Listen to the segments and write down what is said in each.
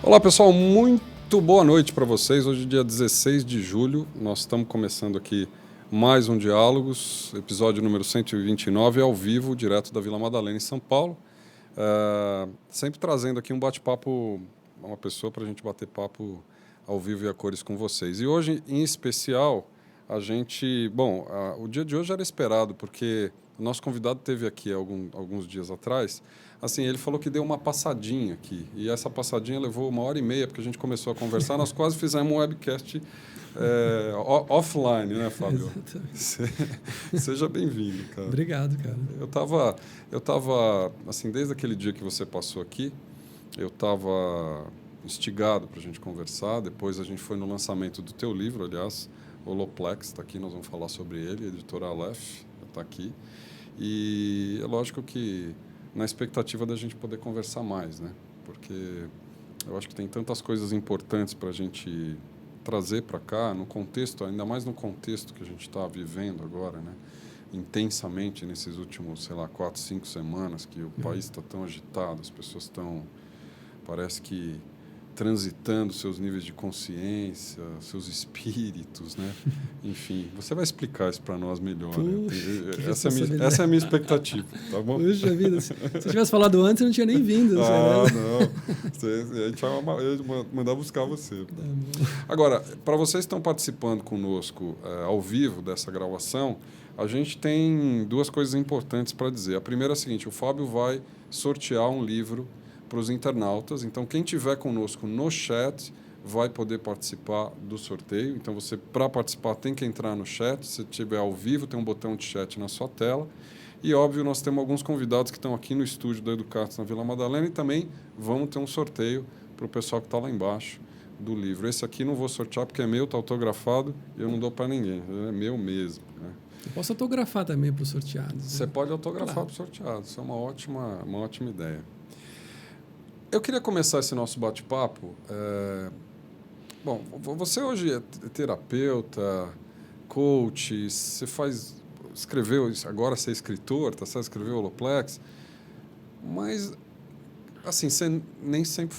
Olá pessoal, muito boa noite para vocês. Hoje é dia 16 de julho, nós estamos começando aqui mais um Diálogos, episódio número 129, ao vivo, direto da Vila Madalena, em São Paulo. Sempre trazendo aqui um bate-papo, uma pessoa para a gente bater papo ao vivo e a cores com vocês. E hoje, em especial, a gente... Bom, o dia de hoje era esperado, porque o nosso convidado teve aqui alguns dias atrás. Assim, ele falou que deu uma passadinha aqui. E essa passadinha levou 1h30, porque a gente começou a conversar. Nós quase fizemos um webcast offline, né, Fábio? Seja bem-vindo, cara. Obrigado, cara. Eu tava, assim, desde aquele dia que você passou aqui, eu estava instigado para a gente conversar. Depois a gente foi no lançamento do teu livro, aliás, Holoplex, está aqui, nós vamos falar sobre ele, editora Aleph, está aqui. E é lógico que na expectativa da gente poder conversar mais, né? Porque eu acho que tem tantas coisas importantes para a gente trazer para cá, no contexto, ainda mais no contexto que a gente está vivendo agora, né? Intensamente nesses últimos, sei lá, 4, 5 semanas, que o país está tão agitado, as pessoas estão, parece que, transitando seus níveis de consciência, seus espíritos, né? Enfim, você vai explicar isso para nós melhor. Puxa, né? Essa é a minha expectativa, tá bom? Puxa vida, se eu tivesse falado antes, eu não tinha nem vindo. Não. A gente vai mandar buscar você. Agora, para vocês que estão participando conosco ao vivo dessa gravação, a gente tem duas coisas importantes para dizer. A primeira é a seguinte: o Fábio vai sortear um livro para os internautas. Então, quem tiver conosco no chat vai poder participar do sorteio. Então, você, para participar, tem que entrar no chat. Se estiver ao vivo, tem um botão de chat na sua tela. E, óbvio, nós temos alguns convidados que estão aqui no estúdio da Educatos na Vila Madalena e também vamos ter um sorteio para o pessoal que está lá embaixo do livro. Esse aqui não vou sortear porque é meu, está autografado e eu não dou para ninguém. É meu mesmo, né? Eu posso autografar também para os sorteados. Você pode autografar para os sorteados. Isso é uma ótima ideia. Eu queria começar esse nosso bate-papo. Bom, você hoje é terapeuta, coach, você escreveu, agora você é escritor, tá certo? Escreveu o Holoplex, mas, assim, você nem sempre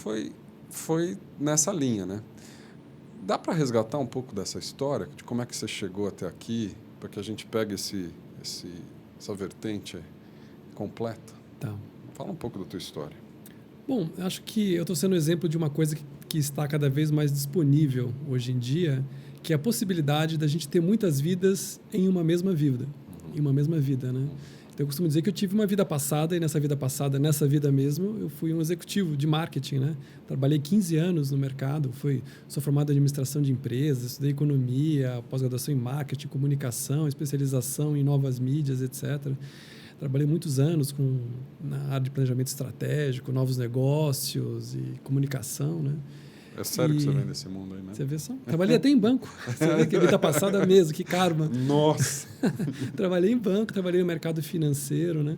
foi nessa linha, né? Dá para resgatar um pouco dessa história, de como é que você chegou até aqui, para que a gente pegue essa vertente completa? Tá. Fala um pouco da tua história. Bom, acho que eu estou sendo exemplo de uma coisa que está cada vez mais disponível hoje em dia, que é a possibilidade da gente ter muitas vidas em uma mesma vida. Em uma mesma vida, né? Então, eu costumo dizer que eu tive uma vida passada e nessa vida mesmo, eu fui um executivo de marketing, né? Trabalhei 15 anos no mercado, sou formado em administração de empresas, estudei economia, pós-graduação em marketing, comunicação, especialização em novas mídias, etc. Trabalhei muitos anos na área de planejamento estratégico, novos negócios e comunicação, né? É sério que você vem desse mundo aí, né? Você vê só? Trabalhei até em banco. Você vê que vida passada mesmo, que karma. Nossa! Trabalhei em banco, trabalhei no mercado financeiro, né?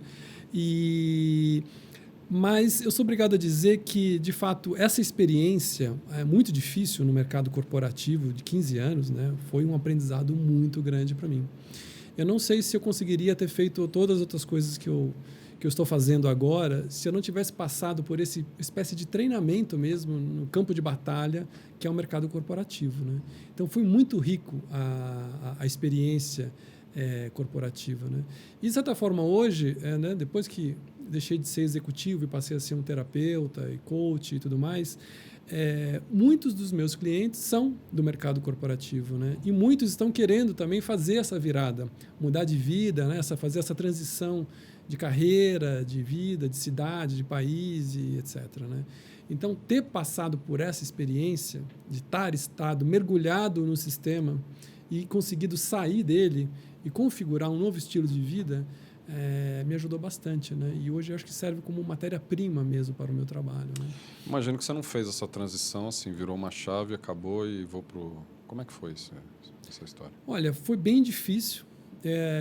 Mas eu sou obrigado a dizer que, de fato, essa experiência é muito difícil no mercado corporativo de 15 anos, né? Foi um aprendizado muito grande para mim. Eu não sei se eu conseguiria ter feito todas as outras coisas que eu estou fazendo agora se eu não tivesse passado por essa espécie de treinamento mesmo no campo de batalha, que é o mercado corporativo, né? Então, foi muito rico a experiência corporativa, né? E, de certa forma, hoje, né, depois que deixei de ser executivo e passei a ser um terapeuta e coach e tudo mais, muitos dos meus clientes são do mercado corporativo, né? E muitos estão querendo também fazer essa virada, mudar de vida, né? Fazer essa transição de carreira, de vida, de cidade, de país e etc., né? Então, ter passado por essa experiência de estar estado mergulhado no sistema e conseguido sair dele e configurar um novo estilo de vida me ajudou bastante, né? E hoje eu acho que serve como matéria-prima mesmo para o meu trabalho, né? Imagino que você não fez essa transição, assim, virou uma chave, acabou e vou pro... Como é que foi essa história? Olha, foi bem difícil.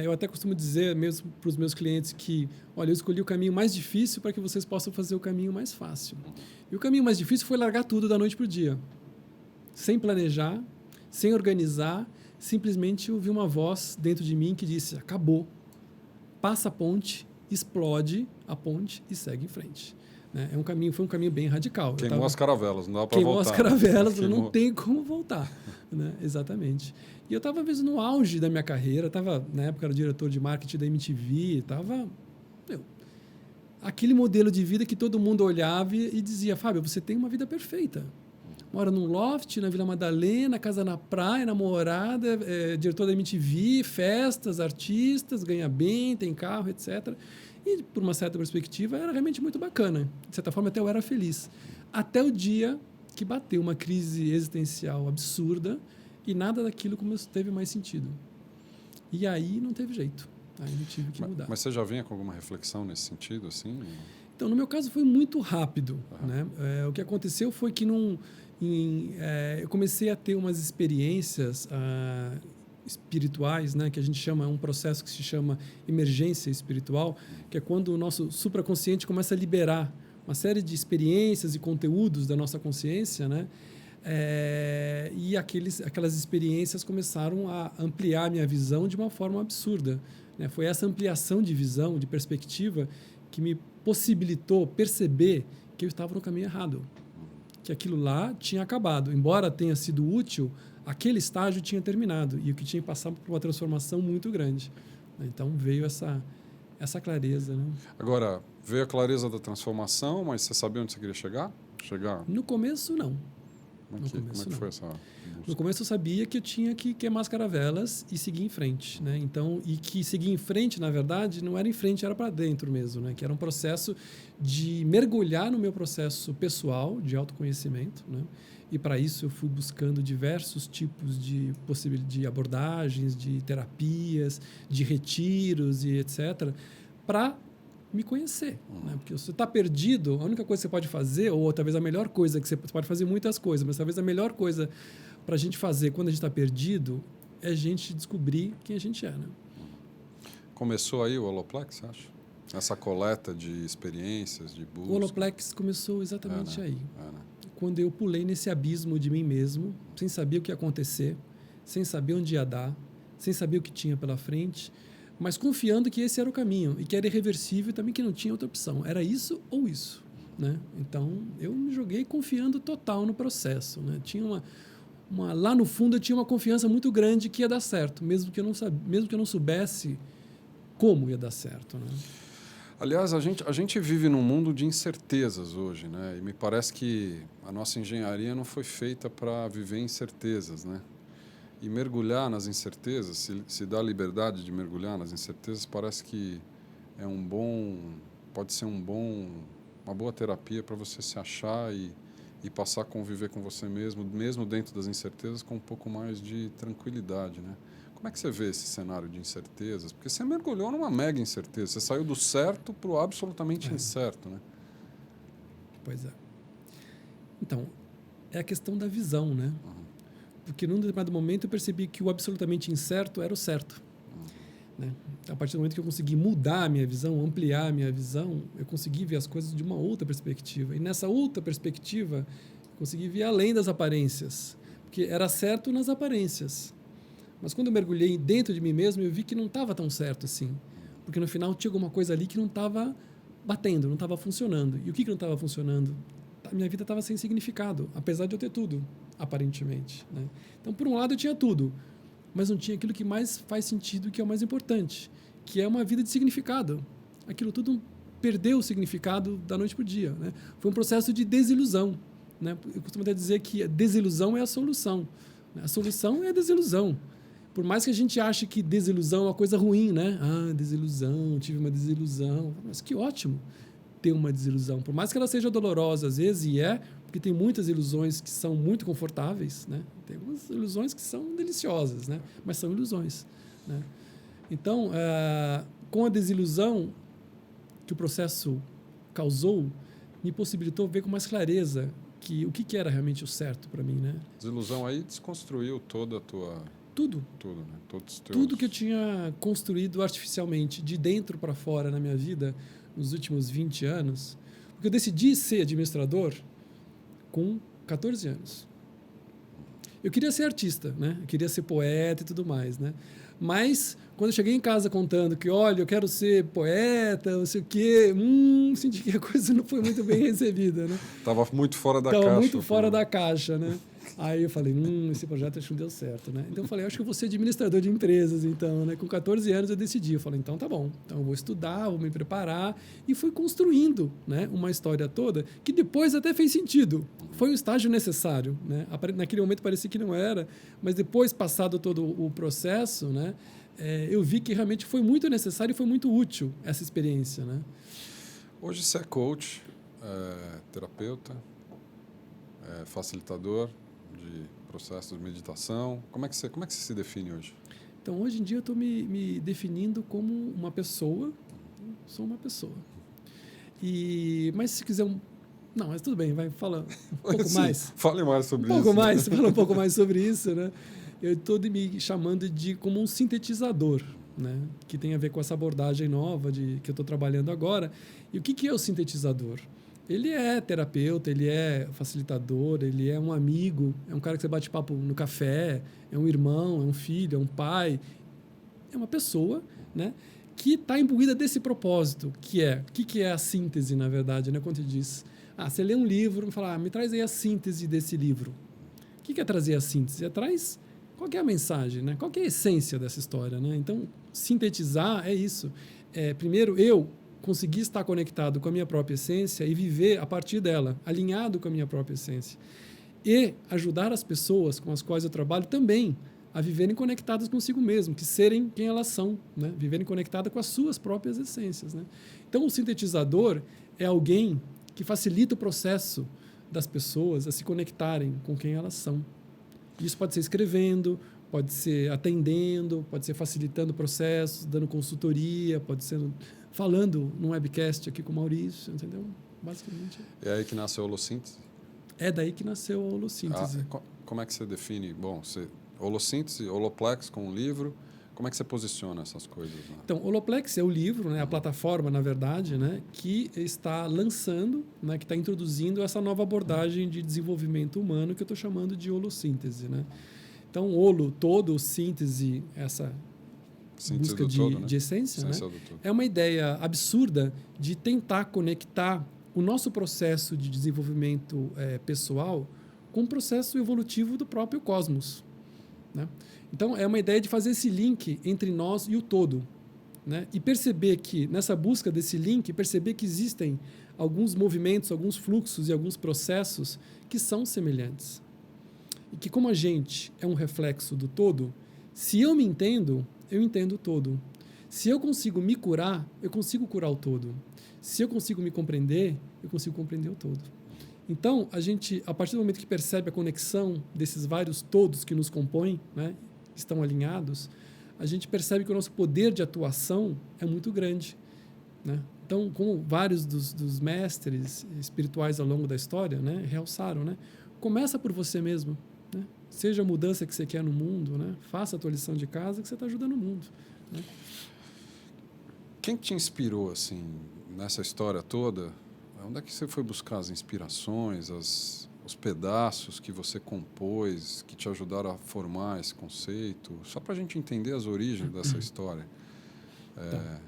Eu até costumo dizer mesmo para os meus clientes que, olha, eu escolhi o caminho mais difícil para que vocês possam fazer o caminho mais fácil. E o caminho mais difícil foi largar tudo da noite para o dia. Sem planejar, sem organizar, simplesmente ouvi uma voz dentro de mim que disse, acabou. Passa a ponte, explode a ponte e segue em frente. né? Foi um caminho bem radical. Queimou as caravelas, não dá para voltar. Queimou as caravelas, não tem como voltar. Né? Exatamente. E eu estava, às vezes, no auge da minha carreira, na época era diretor de marketing da MTV, aquele modelo de vida que todo mundo olhava e dizia, Fábio, você tem uma vida perfeita. Mora num loft, na Vila Madalena, casa na praia, namorada, diretor da MTV, festas, artistas, ganha bem, tem carro, etc. E, por uma certa perspectiva, era realmente muito bacana. De certa forma, até eu era feliz. Até o dia que bateu uma crise existencial absurda e nada daquilo teve mais sentido. E aí não teve jeito. Aí eu tive que mudar. Mas você já vinha com alguma reflexão nesse sentido, assim? Então, no meu caso, foi muito rápido. Né? O que aconteceu foi que eu comecei a ter umas experiências espirituais, né? Que a gente chama, um processo que se chama emergência espiritual, que é quando o nosso supraconsciente começa a liberar uma série de experiências e conteúdos da nossa consciência, né? E aquelas experiências começaram a ampliar a minha visão de uma forma absurda. Né? Foi essa ampliação de visão, de perspectiva, que me possibilitou perceber que eu estava no caminho errado. Que aquilo lá tinha acabado. Embora tenha sido útil, aquele estágio tinha terminado e o que tinha passado por uma transformação muito grande. Então veio essa clareza. Né? Agora, veio a clareza da transformação, mas você sabia onde você queria chegar? No começo, não. Como é que foi essa busca? No começo eu sabia que eu tinha que queimar as caravelas e seguir em frente, né? Então, e que seguir em frente, na verdade, não era em frente, era para dentro mesmo, né? Que era um processo de mergulhar no meu processo pessoal de autoconhecimento, né? E para isso eu fui buscando diversos tipos de abordagens, de terapias, de retiros e etc, para me conhecer, né? Porque você está perdido, a única coisa que você pode fazer, ou talvez a melhor coisa que você pode fazer muitas coisas, mas talvez a melhor coisa para a gente fazer quando a gente está perdido é a gente descobrir quem a gente é, né? Começou aí o Holoplex, você acha? Essa coleta de experiências, de busca? O Holoplex começou exatamente aí. Né? Quando eu pulei nesse abismo de mim mesmo, sem saber o que ia acontecer, sem saber onde ia dar, sem saber o que tinha pela frente, mas confiando que esse era o caminho e que era irreversível e também que não tinha outra opção. Era isso ou isso, né? Então, eu me joguei confiando total no processo, né? Tinha lá no fundo eu tinha uma confiança muito grande que ia dar certo, mesmo que eu não soubesse como ia dar certo, né? Aliás, a gente vive num mundo de incertezas hoje, né? E me parece que a nossa engenharia não foi feita para viver incertezas, né? E mergulhar nas incertezas, se dá a liberdade de mergulhar nas incertezas, parece que pode ser uma boa terapia para você se achar e passar a conviver com você mesmo dentro das incertezas, com um pouco mais de tranquilidade, né? Como é que você vê esse cenário de incertezas? Porque você mergulhou numa mega incerteza, você saiu do certo para o absolutamente incerto, né? Pois é. Então, é a questão da visão, né? Porque num determinado momento eu percebi que o absolutamente incerto era o certo. Né? A partir do momento que eu consegui mudar a minha visão, ampliar a minha visão, eu consegui ver as coisas de uma outra perspectiva. E nessa outra perspectiva, eu consegui ver além das aparências. Porque era certo nas aparências. Mas quando eu mergulhei dentro de mim mesmo, eu vi que não estava tão certo assim. Porque no final tinha alguma coisa ali que não estava batendo, não estava funcionando. E o que não estava funcionando? A minha vida estava sem significado, apesar de eu ter tudo, aparentemente. Né? Então, por um lado, eu tinha tudo, mas não tinha aquilo que mais faz sentido, que é o mais importante, que é uma vida de significado. Aquilo tudo perdeu o significado da noite para o dia. Né? Foi um processo de desilusão. Né? Eu costumo até dizer que a desilusão é a solução. Né? A solução é a desilusão. Por mais que a gente ache que desilusão é uma coisa ruim, né? Ah, desilusão, tive uma desilusão. Mas que ótimo ter uma desilusão. Por mais que ela seja dolorosa, às vezes, porque tem muitas ilusões que são muito confortáveis, né? Tem algumas ilusões que são deliciosas, né? Mas são ilusões, né? Então, com a desilusão que o processo causou, me possibilitou ver com mais clareza o que era realmente o certo para mim, né? Desilusão aí desconstruiu toda a tua... Tudo, né? Tudo que eu tinha construído artificialmente, de dentro para fora na minha vida, nos últimos 20 anos, porque eu decidi ser administrador com 14 anos. Eu queria ser artista, né? Eu queria ser poeta e tudo mais, né? Mas quando eu cheguei em casa contando que, olha, eu quero ser poeta, não sei o quê, senti que a coisa não foi muito bem recebida, né? Tava muito fora da Tava caixa. muito fora da caixa, né? Aí eu falei, esse projeto acho que não deu certo, né? Então eu falei, acho que eu vou ser administrador de empresas, então, né? Com 14 anos eu decidi, eu falei, então tá bom, então eu vou estudar, vou me preparar, e fui construindo, né, uma história toda que depois até fez sentido. Foi um estágio necessário, né? Naquele momento parecia que não era, mas depois, passado todo o processo, né, eu vi que realmente foi muito necessário e foi muito útil essa experiência, né? Hoje você é coach, terapeuta, facilitador de processos de meditação. Como é que você se define hoje? Então, hoje em dia, eu estou me definindo como uma pessoa. Sou uma pessoa. Mas se quiser Não, mas tudo bem, vai, fala um pouco mais. Fale mais sobre isso. Fala um pouco mais sobre isso, né? Eu estou me chamando como um sintetizador, né? Que tem a ver com essa abordagem nova que eu estou trabalhando agora. E o que é o sintetizador? Ele é terapeuta, ele é facilitador, ele é um amigo, é um cara que você bate papo no café, é um irmão, é um filho, é um pai. É uma pessoa, né, que está imbuída desse propósito, que é... O que é a síntese, na verdade, né? Quando você diz... você lê um livro e fala, me traz aí a síntese desse livro. O que é trazer a síntese? Traz... Qual que é a mensagem, né? Qual que é a essência dessa história, né? Então, sintetizar é isso. Primeiro, eu conseguir estar conectado com a minha própria essência e viver a partir dela, alinhado com a minha própria essência. E ajudar as pessoas com as quais eu trabalho também a viverem conectadas consigo mesmo, que serem quem elas são, né? Viverem conectadas com as suas próprias essências, né? Então, o sintetizador é alguém que facilita o processo das pessoas a se conectarem com quem elas são. Isso pode ser escrevendo, pode ser atendendo, pode ser facilitando processos, dando consultoria, pode ser falando num webcast aqui com o Maurício, entendeu? Basicamente. É aí que nasceu a holossíntese? É daí que nasceu a holossíntese. Como é que você define? Bom, holossíntese, holoplex com o livro, como é que você posiciona essas coisas? Né? Então, Holoplex é o livro, né, a plataforma, na verdade, né, que está lançando, né, que está introduzindo essa nova abordagem de desenvolvimento humano que eu estou chamando de holossíntese. Né? Então, holo, todo, síntese, essa síntese busca todo, né? de essência, né? Do todo. É uma ideia absurda de tentar conectar o nosso processo de desenvolvimento pessoal com o processo evolutivo do próprio cosmos. Né? Então, é uma ideia de fazer esse link entre nós e o todo. Né? E perceber que, nessa busca desse link, perceber que existem alguns movimentos, alguns fluxos e alguns processos que são semelhantes. E que, como a gente é um reflexo do todo, se eu me entendo, eu entendo o todo. Se eu consigo me curar, eu consigo curar o todo. Se eu consigo me compreender, eu consigo compreender o todo. Então, a gente, a partir do momento que percebe a conexão desses vários todos que nos compõem, né, estão alinhados, a gente percebe que o nosso poder de atuação é muito grande. Né? Então, como vários dos mestres espirituais ao longo da história, né, realçaram, né, começa por você mesmo. Né? Seja a mudança que você quer no mundo, né? Faça a tua lição de casa que você está ajudando o mundo. Né? Quem te inspirou assim, nessa história toda? Onde é que você foi buscar as inspirações, os pedaços que você compôs, que te ajudaram a formar esse conceito? Só para a gente entender as origens dessa história. Tá.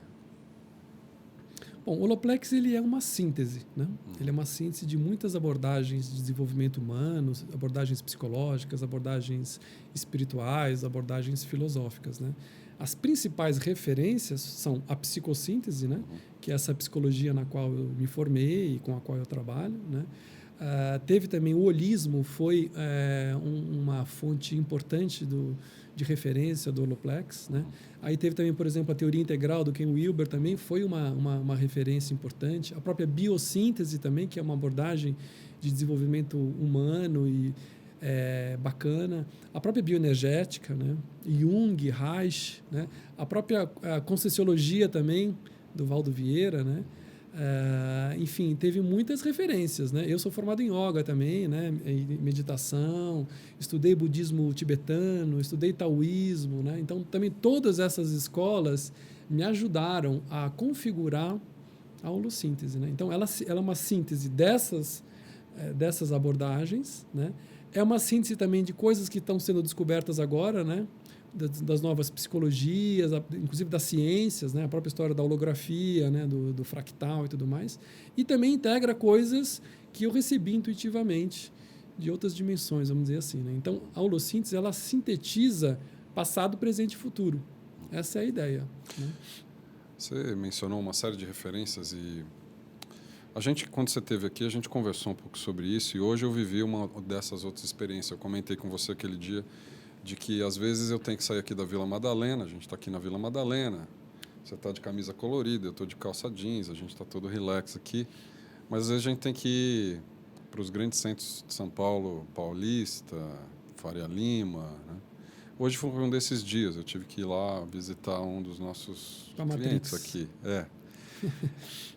Bom, o Holoplex ele é uma síntese. Né? Ele é uma síntese de muitas abordagens de desenvolvimento humano, abordagens psicológicas, abordagens espirituais, abordagens filosóficas. Né? As principais referências são a psicossíntese, né? Que é essa psicologia na qual eu me formei e com a qual eu trabalho. Né? Teve também o holismo, foi uma fonte importante de referência do Holoplex. Né? Aí teve também, por exemplo, a teoria integral do Ken Wilber, também foi uma referência importante. A própria biossíntese também, que é uma abordagem de desenvolvimento humano e bacana. A própria bioenergética, né? Jung, Reich, né? A própria Conscienciologia também, do Valdo Vieira, né? Enfim, teve muitas referências, né? Eu sou formado em yoga também, né? Em meditação, estudei budismo tibetano, estudei taoísmo, né? Então, também todas essas escolas me ajudaram a configurar a holossíntese, né? Então, ela é uma síntese dessas abordagens, né? É uma síntese também de coisas que estão sendo descobertas agora, né? Das novas psicologias, inclusive das ciências, né? A própria história da holografia, né? do fractal e tudo mais. E também integra coisas que eu recebi intuitivamente de outras dimensões, vamos dizer assim, né? Então, a holossíntese, ela sintetiza passado, presente e futuro. Essa é a ideia, né? Você mencionou uma série de referências e a gente, quando você esteve aqui, a gente conversou um pouco sobre isso e hoje eu vivi uma dessas outras experiências. Eu comentei com você aquele dia de que às vezes eu tenho que sair aqui da Vila Madalena, a gente está aqui na Vila Madalena, você está de camisa colorida, eu estou de calça jeans, a gente está todo relax aqui, mas às vezes a gente tem que ir para os grandes centros de São Paulo, Paulista, Faria Lima, né? Hoje foi um desses dias, eu tive que ir lá visitar um dos nossos clientes aqui.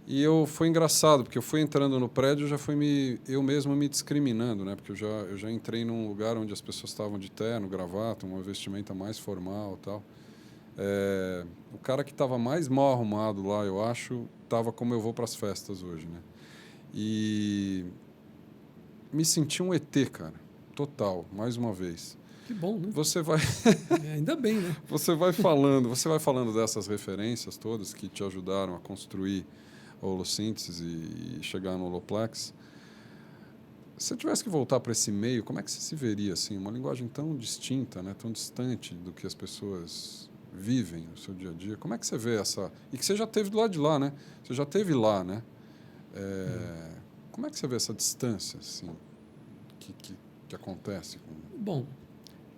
E foi engraçado, porque eu fui entrando no prédio, eu mesmo me discriminando, né? Porque eu já entrei num lugar onde as pessoas estavam de terno, gravata, uma vestimenta mais formal e tal. O cara que estava mais mal arrumado lá, eu acho, estava como eu vou para as festas hoje, né? E me senti um ET, cara, total, mais uma vez. Que bom, né? Você vai ainda bem, né? Você vai falando dessas referências todas que te ajudaram a construir a holossíntese e chegar no holoplex. Se você tivesse que voltar para esse meio, como é que você se veria assim, uma linguagem tão distinta, né, tão distante do que as pessoas vivem no seu dia a dia? Como é que você vê essa... E que você já teve do lado de lá, né? Você já teve lá, né? Como é que você vê essa distância assim que acontece com... Bom,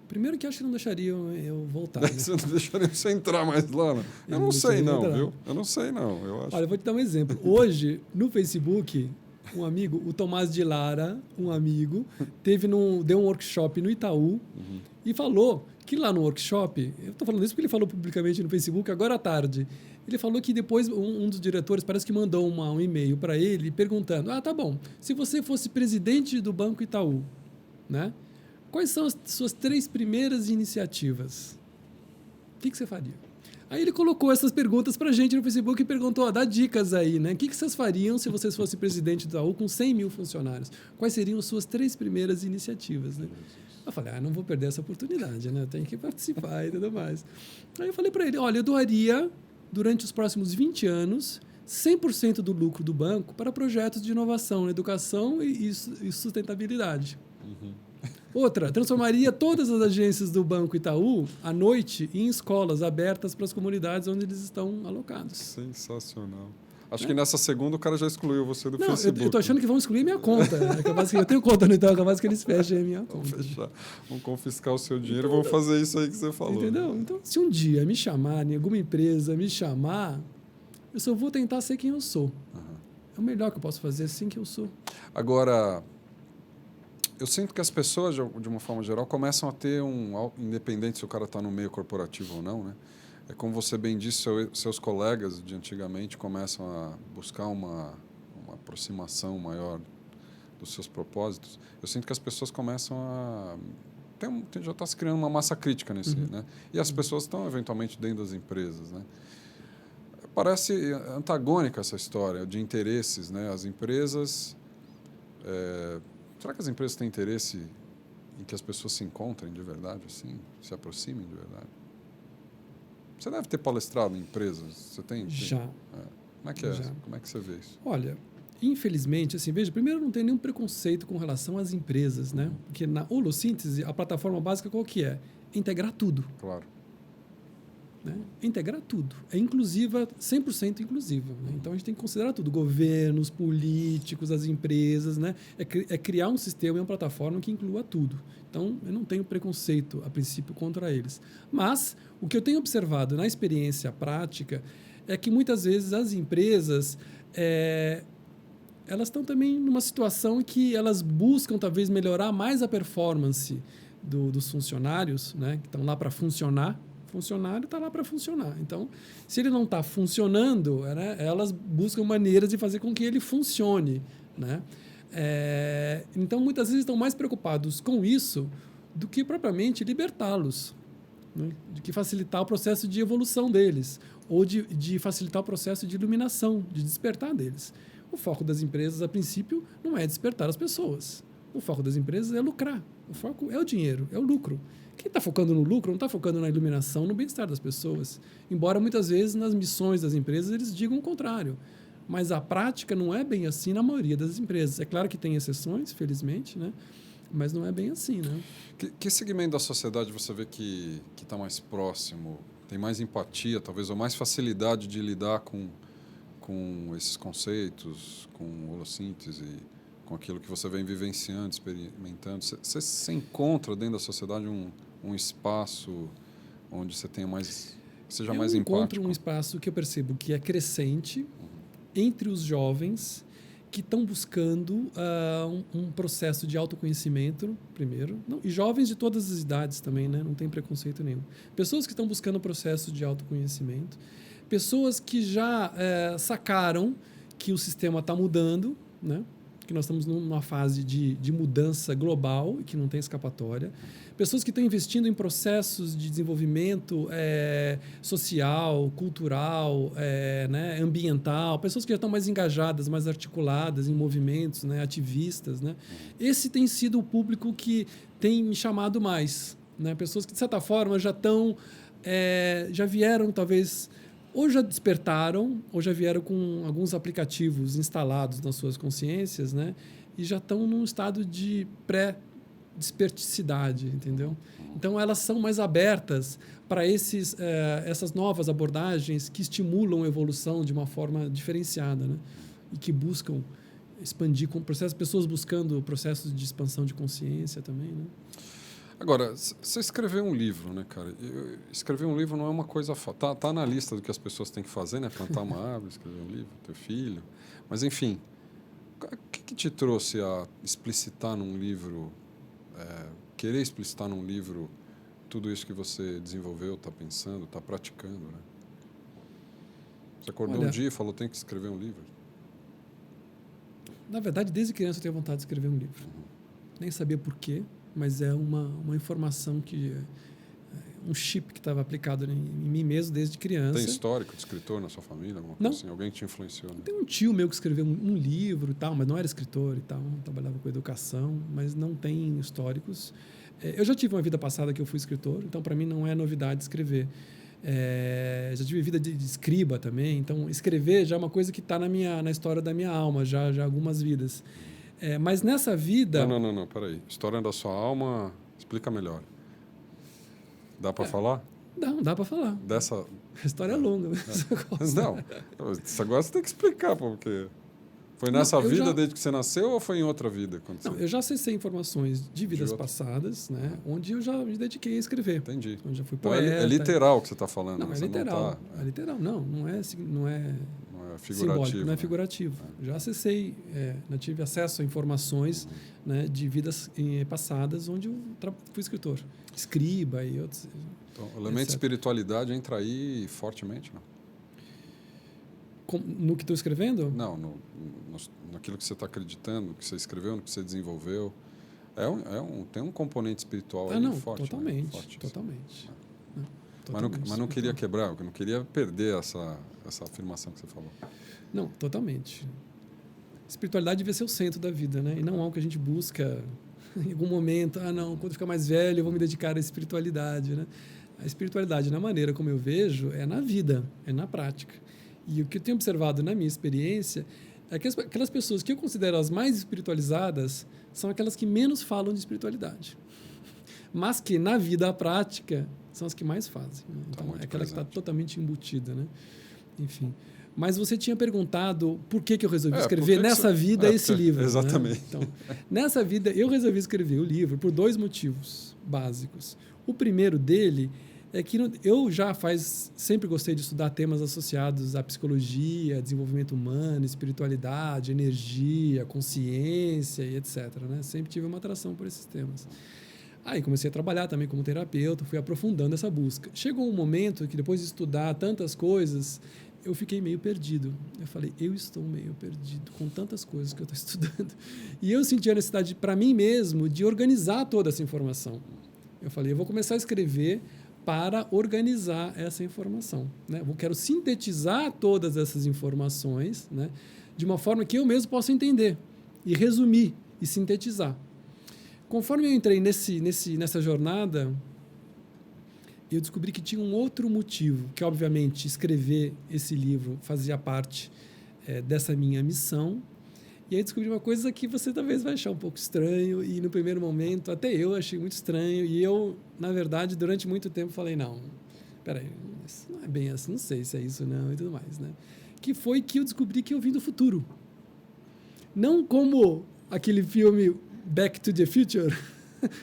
primeiro que acho que não deixariam eu voltar. Né? Você não deixaria você entrar mais lá, né? Eu não sei não, viu? Eu não sei não, eu acho. Olha, eu vou te dar um exemplo. Hoje, no Facebook, um amigo, o Tomás de Lara, um amigo, deu um workshop no Itaú e falou que lá no workshop, eu estou falando isso porque ele falou publicamente no Facebook agora à tarde, ele falou que depois um dos diretores parece que mandou um e-mail para ele perguntando, tá bom, se você fosse presidente do Banco Itaú, né? Quais são as suas 3 primeiras iniciativas? O que você faria? Aí ele colocou essas perguntas para a gente no Facebook e perguntou, dá dicas aí, né? O que vocês fariam se vocês fossem presidente do Itaú com 100 mil funcionários? Quais seriam as suas 3 primeiras iniciativas, né? Eu falei, não vou perder essa oportunidade, né? Eu tenho que participar e tudo mais. Aí eu falei para ele, olha, eu doaria, durante os próximos 20 anos, 100% do lucro do banco para projetos de inovação, educação e sustentabilidade. Outra, transformaria todas as agências do Banco Itaú à noite em escolas abertas para as comunidades onde eles estão alocados. Sensacional. Acho que nessa segunda o cara já excluiu você do Facebook. Eu tô achando que vão excluir minha conta. É capaz que eu tenho conta no Itaú, é capaz que eles fechem a minha conta. Vão confiscar o seu dinheiro e vão fazer isso aí que você falou. Entendeu? Né? Então, se um dia me chamarem, alguma empresa me chamar, eu só vou tentar ser quem eu sou. É o melhor que eu posso fazer, assim que eu sou. Agora... Eu sinto que as pessoas, de uma forma geral, começam a ter independente se o cara está no meio corporativo ou não, né? É como você bem disse, seus colegas de antigamente começam a buscar uma aproximação maior dos seus propósitos. Eu sinto que as pessoas começam a... já está se criando uma massa crítica nesse, né? E as pessoas estão, eventualmente, dentro das empresas, né? Parece antagônica essa história de interesses, né? As empresas... Será que as empresas têm interesse em que as pessoas se encontrem de verdade, assim, se aproximem de verdade? Você deve ter palestrado em empresas, você tem? Já. Como é que é? Já. Como é que você vê isso? Olha, infelizmente, assim, veja, primeiro não tem nenhum preconceito com relação às empresas, né? Porque na holossíntese, a plataforma básica qual que é? Integrar tudo. Claro. Né? Integrar tudo. É inclusiva, 100% inclusiva. Né? Então, a gente tem que considerar tudo. Governos, políticos, as empresas. Né? É criar um sistema e uma plataforma que inclua tudo. Então, eu não tenho preconceito, a princípio, contra eles. Mas, o que eu tenho observado na experiência prática é que, muitas vezes, as empresas... elas estão também numa situação em que elas buscam, talvez, melhorar mais a performance dos funcionários, né? Que estão lá para funcionar. Funcionário está lá para funcionar. Então, se ele não está funcionando, né, elas buscam maneiras de fazer com que ele funcione. Né? Então, muitas vezes estão mais preocupados com isso do que propriamente libertá-los, né? De que facilitar o processo de evolução deles ou de facilitar o processo de iluminação, de despertar deles. O foco das empresas, a princípio, não é despertar as pessoas. O foco das empresas é lucrar. O foco é o dinheiro, é o lucro. Quem está focando no lucro não está focando na iluminação, no bem-estar das pessoas. Embora muitas vezes nas missões das empresas eles digam o contrário. Mas a prática não é bem assim na maioria das empresas. É claro que tem exceções, felizmente, né? Mas não é bem assim, né? Que segmento da sociedade você vê que está mais próximo, tem mais empatia, talvez, ou mais facilidade de lidar com esses conceitos, com holossíntese, com aquilo que você vem vivenciando, experimentando? Você se encontra dentro da sociedade um espaço onde você tenha mais, seja mais empático? Eu encontro um espaço que eu percebo que é crescente entre os jovens que estão buscando um processo de autoconhecimento, primeiro, e jovens de todas as idades também, né? Não tem preconceito nenhum. Pessoas que estão buscando o processo de autoconhecimento, pessoas que já sacaram que o sistema está mudando, né? Que nós estamos numa fase de mudança global e que não tem escapatória. Pessoas que estão investindo em processos de desenvolvimento social, cultural, né, ambiental. Pessoas que já estão mais engajadas, mais articuladas em movimentos, né, ativistas. Né? Esse tem sido o público que tem me chamado mais. Né? Pessoas que, de certa forma, já vieram, talvez... ou já despertaram, ou já vieram com alguns aplicativos instalados nas suas consciências, né? E já estão num estado de pré-desperticidade, entendeu? Então, elas são mais abertas para essas novas abordagens que estimulam a evolução de uma forma diferenciada, né? E que buscam expandir com pessoas buscando processos de expansão de consciência também, né? Agora, você escreveu um livro, né, cara? Escrever um livro não é uma coisa fácil. Tá na lista do que as pessoas têm que fazer, né? Plantar uma árvore, escrever um livro, ter filho. Mas, enfim, o que te trouxe a explicitar num livro, querer explicitar num livro tudo isso que você desenvolveu, está pensando, está praticando, né? Você acordou um dia e falou, tem que escrever um livro? Na verdade, desde criança eu tenho vontade de escrever um livro. Nem sabia por quê. Mas é uma informação um chip que estava aplicado em mim mesmo desde criança. Tem histórico de escritor na sua família? Alguma coisa assim? Alguém que te influenciou? Né? Tem um tio meu que escreveu um livro e tal, mas não era escritor e tal, trabalhava com educação, mas não tem históricos. Eu já tive uma vida passada que eu fui escritor, então para mim não é novidade escrever. Já tive vida de escriba também, então escrever já é uma coisa que está na história da minha alma, já algumas vidas. Mas nessa vida... Não, peraí. História da sua alma, explica melhor. Dá para falar? Dá para falar. A história é longa. Não, isso agora você tem que explicar, porque... Foi nessa vida desde que você nasceu ou foi em outra vida? Eu já acessei informações de vidas passadas, né, onde eu já me dediquei a escrever. Entendi. Onde já fui então poeta. É literal o que você está falando. Não, é literal. É literal. Não é figurativo. Simbólico, não é figurativo. Já acessei, tive acesso a informações né, de vidas passadas onde eu fui escritor. Escriba e outros. Então, o elemento de espiritualidade entra aí fortemente, não? No que estou escrevendo? Não, naquilo que você está acreditando, no que você escreveu, no que você desenvolveu. Tem um componente espiritual aí forte. Totalmente, né? Forte, totalmente. Mas não queria quebrar, eu não queria perder essa afirmação que você falou. Não, totalmente. Espiritualidade deve ser o centro da vida, né? E não algo que a gente busca em algum momento. Quando eu ficar mais velho, eu vou me dedicar à espiritualidade, né? A espiritualidade, na maneira como eu vejo, é na vida, é na prática. E o que eu tenho observado na minha experiência é que aquelas pessoas que eu considero as mais espiritualizadas são aquelas que menos falam de espiritualidade. Mas que, na vida prática, são as que mais fazem. Né? Então, é aquela que está totalmente embutida. Né? Enfim. Mas você tinha perguntado por que eu resolvi escrever nessa vida esse livro. Exatamente. Né? Então, nessa vida, eu resolvi escrever o livro por 2 motivos básicos. O primeiro dele é que eu sempre gostei de estudar temas associados à psicologia, desenvolvimento humano, espiritualidade, energia, consciência e etc. Né? Sempre tive uma atração por esses temas. Aí comecei a trabalhar também como terapeuta, fui aprofundando essa busca. Chegou um momento que depois de estudar tantas coisas, eu fiquei meio perdido. Eu falei, eu estou meio perdido com tantas coisas que eu estou estudando. E eu senti a necessidade para mim mesmo de organizar toda essa informação. Eu falei, eu vou começar a escrever para organizar essa informação. Né? Eu quero sintetizar todas essas informações, né, de uma forma que eu mesmo possa entender e resumir e sintetizar. Conforme eu entrei nessa jornada, eu descobri que tinha um outro motivo, que obviamente escrever esse livro fazia parte dessa minha missão. E aí descobri uma coisa que você talvez vai achar um pouco estranho, e no primeiro momento até eu achei muito estranho, e eu, na verdade, durante muito tempo falei, não, peraí, isso não é bem assim, não sei se é isso não, e tudo mais, né? Que foi que eu descobri que eu vim do futuro. Não como aquele filme Back to the Future,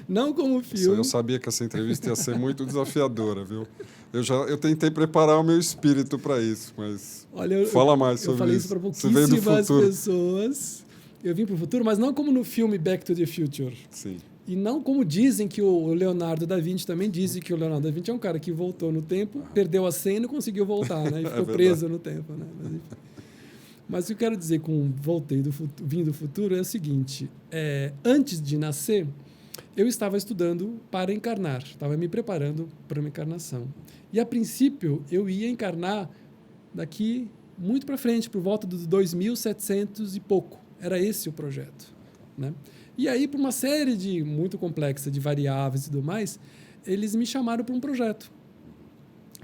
não como o filme... Eu sabia que essa entrevista ia ser muito desafiadora, viu? Eu tentei preparar o meu espírito para isso, mas olha, fala mais sobre isso. Eu falei isso para pouquíssimas pessoas. Eu vim para o futuro, mas não como no filme Back to the Future. Sim. E não como dizem que o Leonardo da Vinci também dizem que o Leonardo da Vinci é um cara que voltou no tempo, perdeu a senha e não conseguiu voltar, né? E ficou preso no tempo, né? Mas o que eu quero dizer com vim do futuro é o seguinte, antes de nascer, eu estava estudando para encarnar, estava me preparando para uma encarnação. E, a princípio, eu ia encarnar daqui muito para frente, por volta dos 2700 e pouco. Era esse o projeto, né? E aí, por uma série muito complexa de variáveis e tudo mais, eles me chamaram para um projeto.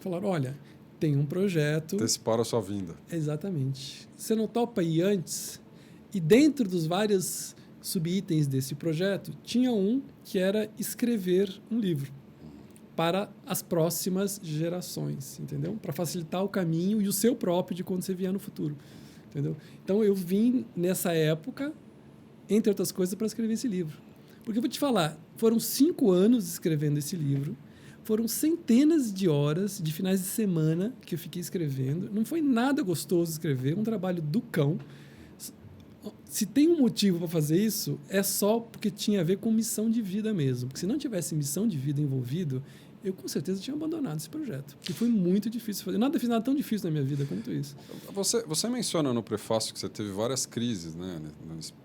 Falaram, olha, tem um projeto... Anteciparam a sua vinda. Exatamente. Você não topa ir antes? E dentro dos vários subitens desse projeto, tinha um que era escrever um livro para as próximas gerações, entendeu? Para facilitar o caminho e o seu próprio de quando você vier no futuro, entendeu? Então, eu vim nessa época, entre outras coisas, para escrever esse livro. Porque eu vou te falar, foram 5 anos escrevendo esse livro, foram centenas de horas de finais de semana que eu fiquei escrevendo, não foi nada gostoso escrever, um trabalho do cão. Se tem um motivo para fazer isso, é só porque tinha a ver com missão de vida mesmo. Porque se não tivesse missão de vida envolvido, eu com certeza tinha abandonado esse projeto. Que foi muito difícil fazer. Nada fiz nada tão difícil na minha vida quanto isso. Você menciona no prefácio que você teve várias crises, né,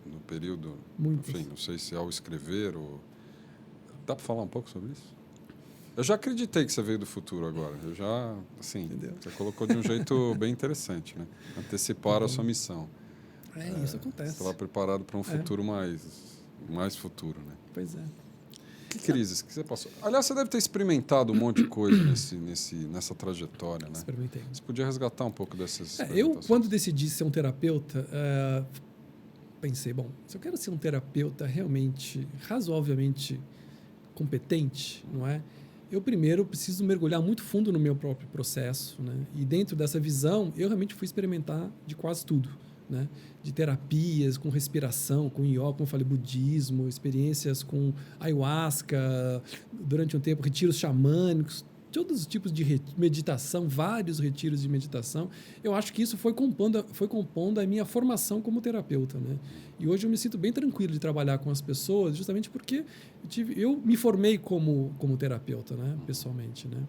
no período... Muitas. Enfim, não sei se ao escrever ou... Dá para falar um pouco sobre isso? Eu já acreditei que você veio do futuro agora. Eu já, assim, entendeu? Você colocou de um jeito bem interessante, né? Anteciparam a sua missão. Isso acontece. Você estava preparado para um futuro mais futuro, né? Pois é. Que crises que você passou? Aliás, você deve ter experimentado um monte de coisa nessa trajetória, né? Experimentei. Você podia resgatar um pouco dessas eu, quando decidi ser um terapeuta, pensei, bom, se eu quero ser um terapeuta realmente, razoavelmente competente, não é? Eu primeiro preciso mergulhar muito fundo no meu próprio processo, né? E dentro dessa visão, eu realmente fui experimentar de quase tudo, né? De terapias com respiração, com yoga, como eu falei, budismo, experiências com ayahuasca, durante um tempo, retiros xamânicos, todos os tipos de meditação, vários retiros de meditação. Eu acho que isso foi compondo a minha formação como terapeuta, né? E hoje eu me sinto bem tranquilo de trabalhar com as pessoas, justamente porque eu me formei como terapeuta, né? Pessoalmente, né?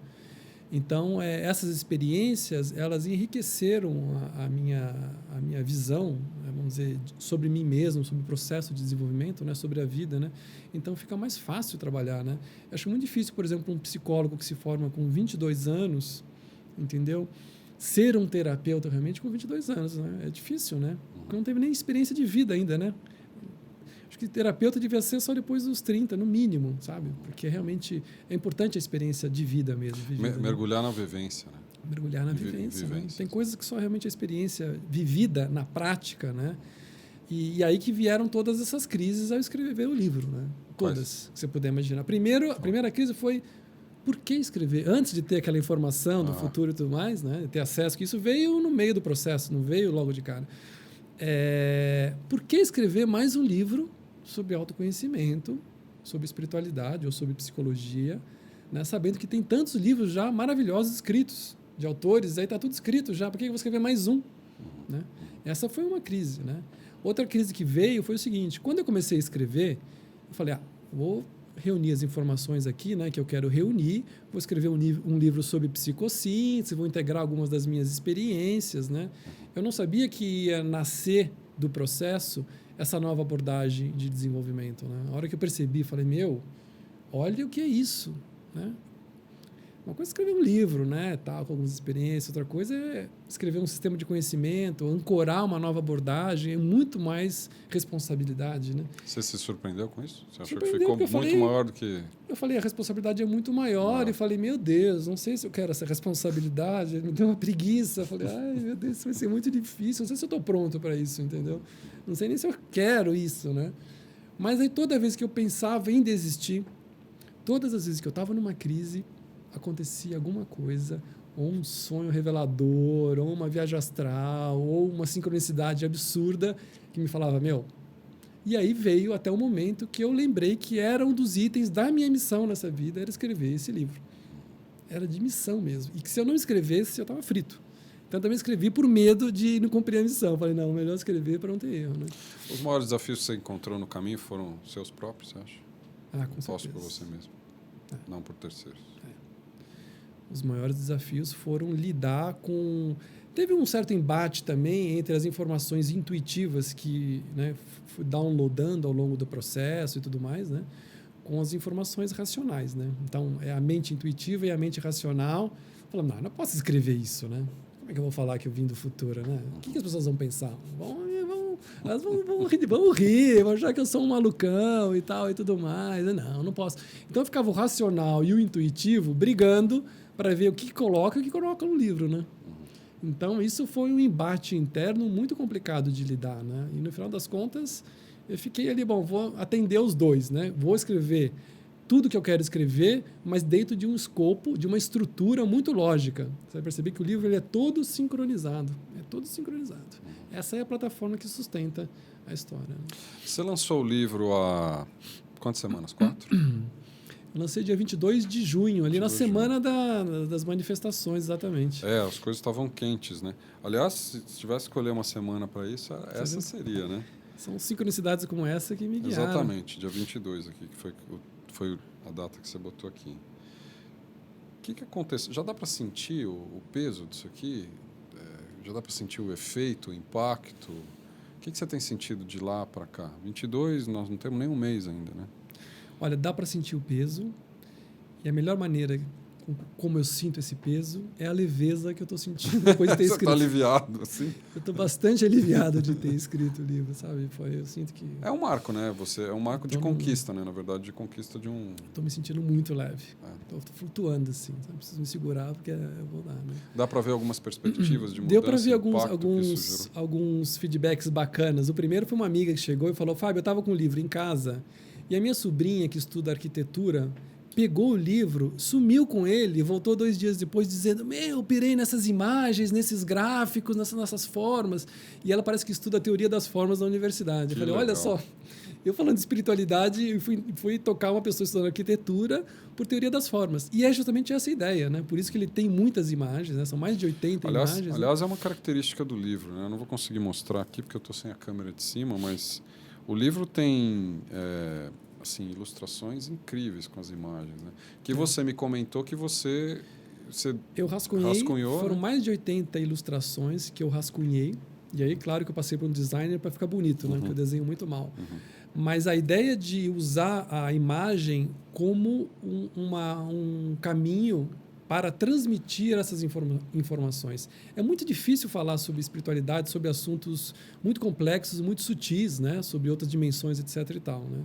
Então, essas experiências, elas enriqueceram a minha visão, vamos dizer, sobre mim mesmo, sobre o processo de desenvolvimento, né, sobre a vida, né? Então, fica mais fácil trabalhar, né? Eu acho muito difícil, por exemplo, um psicólogo que se forma com 22 anos, entendeu? Ser um terapeuta realmente com 22 anos, né? É difícil, né? Porque não teve nem experiência de vida ainda, né? Acho que terapeuta devia ser só depois dos 30, no mínimo, sabe? Porque realmente é importante a experiência de vida mesmo. Vivida, mergulhar na vivência, né? Mergulhar na vivência. Né? Tem coisas que só realmente a experiência vivida na prática, né? E aí que vieram todas essas crises ao escrever o livro, né? Todas, que você puder imaginar. A primeira crise foi por que escrever? Antes de ter aquela informação do futuro e tudo mais, né? Ter acesso, que isso veio no meio do processo, não veio logo de cara. Por que escrever mais um livro sobre autoconhecimento, sobre espiritualidade ou sobre psicologia, né? Sabendo que tem tantos livros já maravilhosos escritos, de autores, aí está tudo escrito já, por que eu vou escrever mais um? Né? Essa foi uma crise. Né? Outra crise que veio foi o seguinte, quando eu comecei a escrever, eu falei, vou reunir as informações aqui, né, que eu quero reunir, vou escrever um livro sobre psicossíntese, vou integrar algumas das minhas experiências. Né? Eu não sabia que ia nascer do processo essa nova abordagem de desenvolvimento. Né? A hora que eu percebi, falei, olha o que é isso. Né? Uma coisa é escrever um livro, né, tal, com algumas experiências. Outra coisa é escrever um sistema de conhecimento, ancorar uma nova abordagem. É muito mais responsabilidade, né? Você se surpreendeu com isso? Você achou que Surpreendeu, ficou porque muito maior do que... eu falei, a responsabilidade é muito maior. E falei, meu Deus, não sei se eu quero essa responsabilidade. Me deu uma preguiça. Eu falei, ai, meu Deus, isso vai ser muito difícil. Não sei se eu estou pronto para isso, entendeu? Não sei nem se eu quero isso, né? Mas aí toda vez que eu pensava em desistir, todas as vezes que eu estava numa crise, acontecia alguma coisa, ou um sonho revelador, ou uma viagem astral, ou uma sincronicidade absurda que me falava, meu... E aí veio até o momento que eu lembrei que era um dos itens da minha missão nessa vida, era escrever esse livro. Era de missão mesmo. E que se eu não escrevesse, eu estava frito. Então, eu também escrevi por medo de não cumprir a missão. Falei, não, melhor escrever para não ter erro, né? Os maiores desafios que você encontrou no caminho foram seus próprios, você acha? Ah, com Posso certeza. por você mesmo, não por terceiros. Os maiores desafios foram lidar com... Teve um certo embate também entre as informações intuitivas que, né, fui downloadando ao longo do processo e tudo mais, né, com as informações racionais, né? Então, é a mente intuitiva e a mente racional. Falando, não, eu não posso escrever isso, né? Como é que eu vou falar que eu vim do futuro, né? O que as pessoas vão pensar? Elas vão rir, vão achar que eu sou um malucão e tal e tudo mais. Não posso. Então, eu ficava o racional e o intuitivo brigando para ver o que coloca e o que coloca no livro, né? Então, isso foi um embate interno muito complicado de lidar, né? E, no final das contas, eu fiquei ali, bom, vou atender os dois, né? Vou escrever tudo que eu quero escrever, mas dentro de um escopo, de uma estrutura muito lógica. Você vai perceber que o livro ele é todo sincronizado. É todo sincronizado. Essa é a plataforma que sustenta a história. Né? Você lançou o livro há quantas semanas? 4? Eu lancei dia 22 de junho, ali na semana das manifestações, exatamente. É, as coisas estavam quentes, né? Aliás, se tivesse que escolher uma semana para isso, essa seria, né? São sincronicidades como essa que me guiaram. Exatamente, dia 22 aqui, que foi a data que você botou aqui. O que acontece? Já dá para sentir o peso disso aqui? Já dá para sentir o efeito, o impacto? O que você tem sentido de lá para cá? 22, nós não temos nem um mês ainda, né? Olha, dá para sentir o peso e a melhor maneira como eu sinto esse peso é a leveza que eu estou sentindo depois de ter escrito. Você está aliviado, assim? Eu estou bastante aliviado de ter escrito o livro, sabe? Eu sinto que... É um marco, né? É um marco de conquista, né? Na verdade, de conquista de um... Estou me sentindo muito leve. Estou flutuando, assim. Sabe? Preciso me segurar porque eu vou dar, né? Dá para ver algumas perspectivas de mudança? Deu para ver alguns feedbacks bacanas. O primeiro foi uma amiga que chegou e falou, Fábio, eu estava com um livro em casa e a minha sobrinha, que estuda arquitetura, pegou o livro, sumiu com ele e voltou 2 dias depois dizendo, eu pirei nessas imagens, nesses gráficos, nessas formas. E ela parece que estuda a teoria das formas na universidade. Eu falei, olha só, eu falando de espiritualidade, fui tocar uma pessoa estudando arquitetura por teoria das formas. E é justamente essa ideia, né? Por isso que ele tem muitas imagens, né? São mais de 80 imagens. Aliás, é uma característica do livro, né? Eu não vou conseguir mostrar aqui porque eu estou sem a câmera de cima, mas o livro tem... assim, ilustrações incríveis com as imagens, né? Que você me comentou que você eu rascunhou, foram mais de 80 ilustrações que eu rascunhei, e aí, claro que eu passei para um designer para ficar bonito, né? Porque eu desenho muito mal. Mas a ideia de usar a imagem como um caminho para transmitir essas informações. É muito difícil falar sobre espiritualidade, sobre assuntos muito complexos, muito sutis, né? Sobre outras dimensões, etc. e tal, né?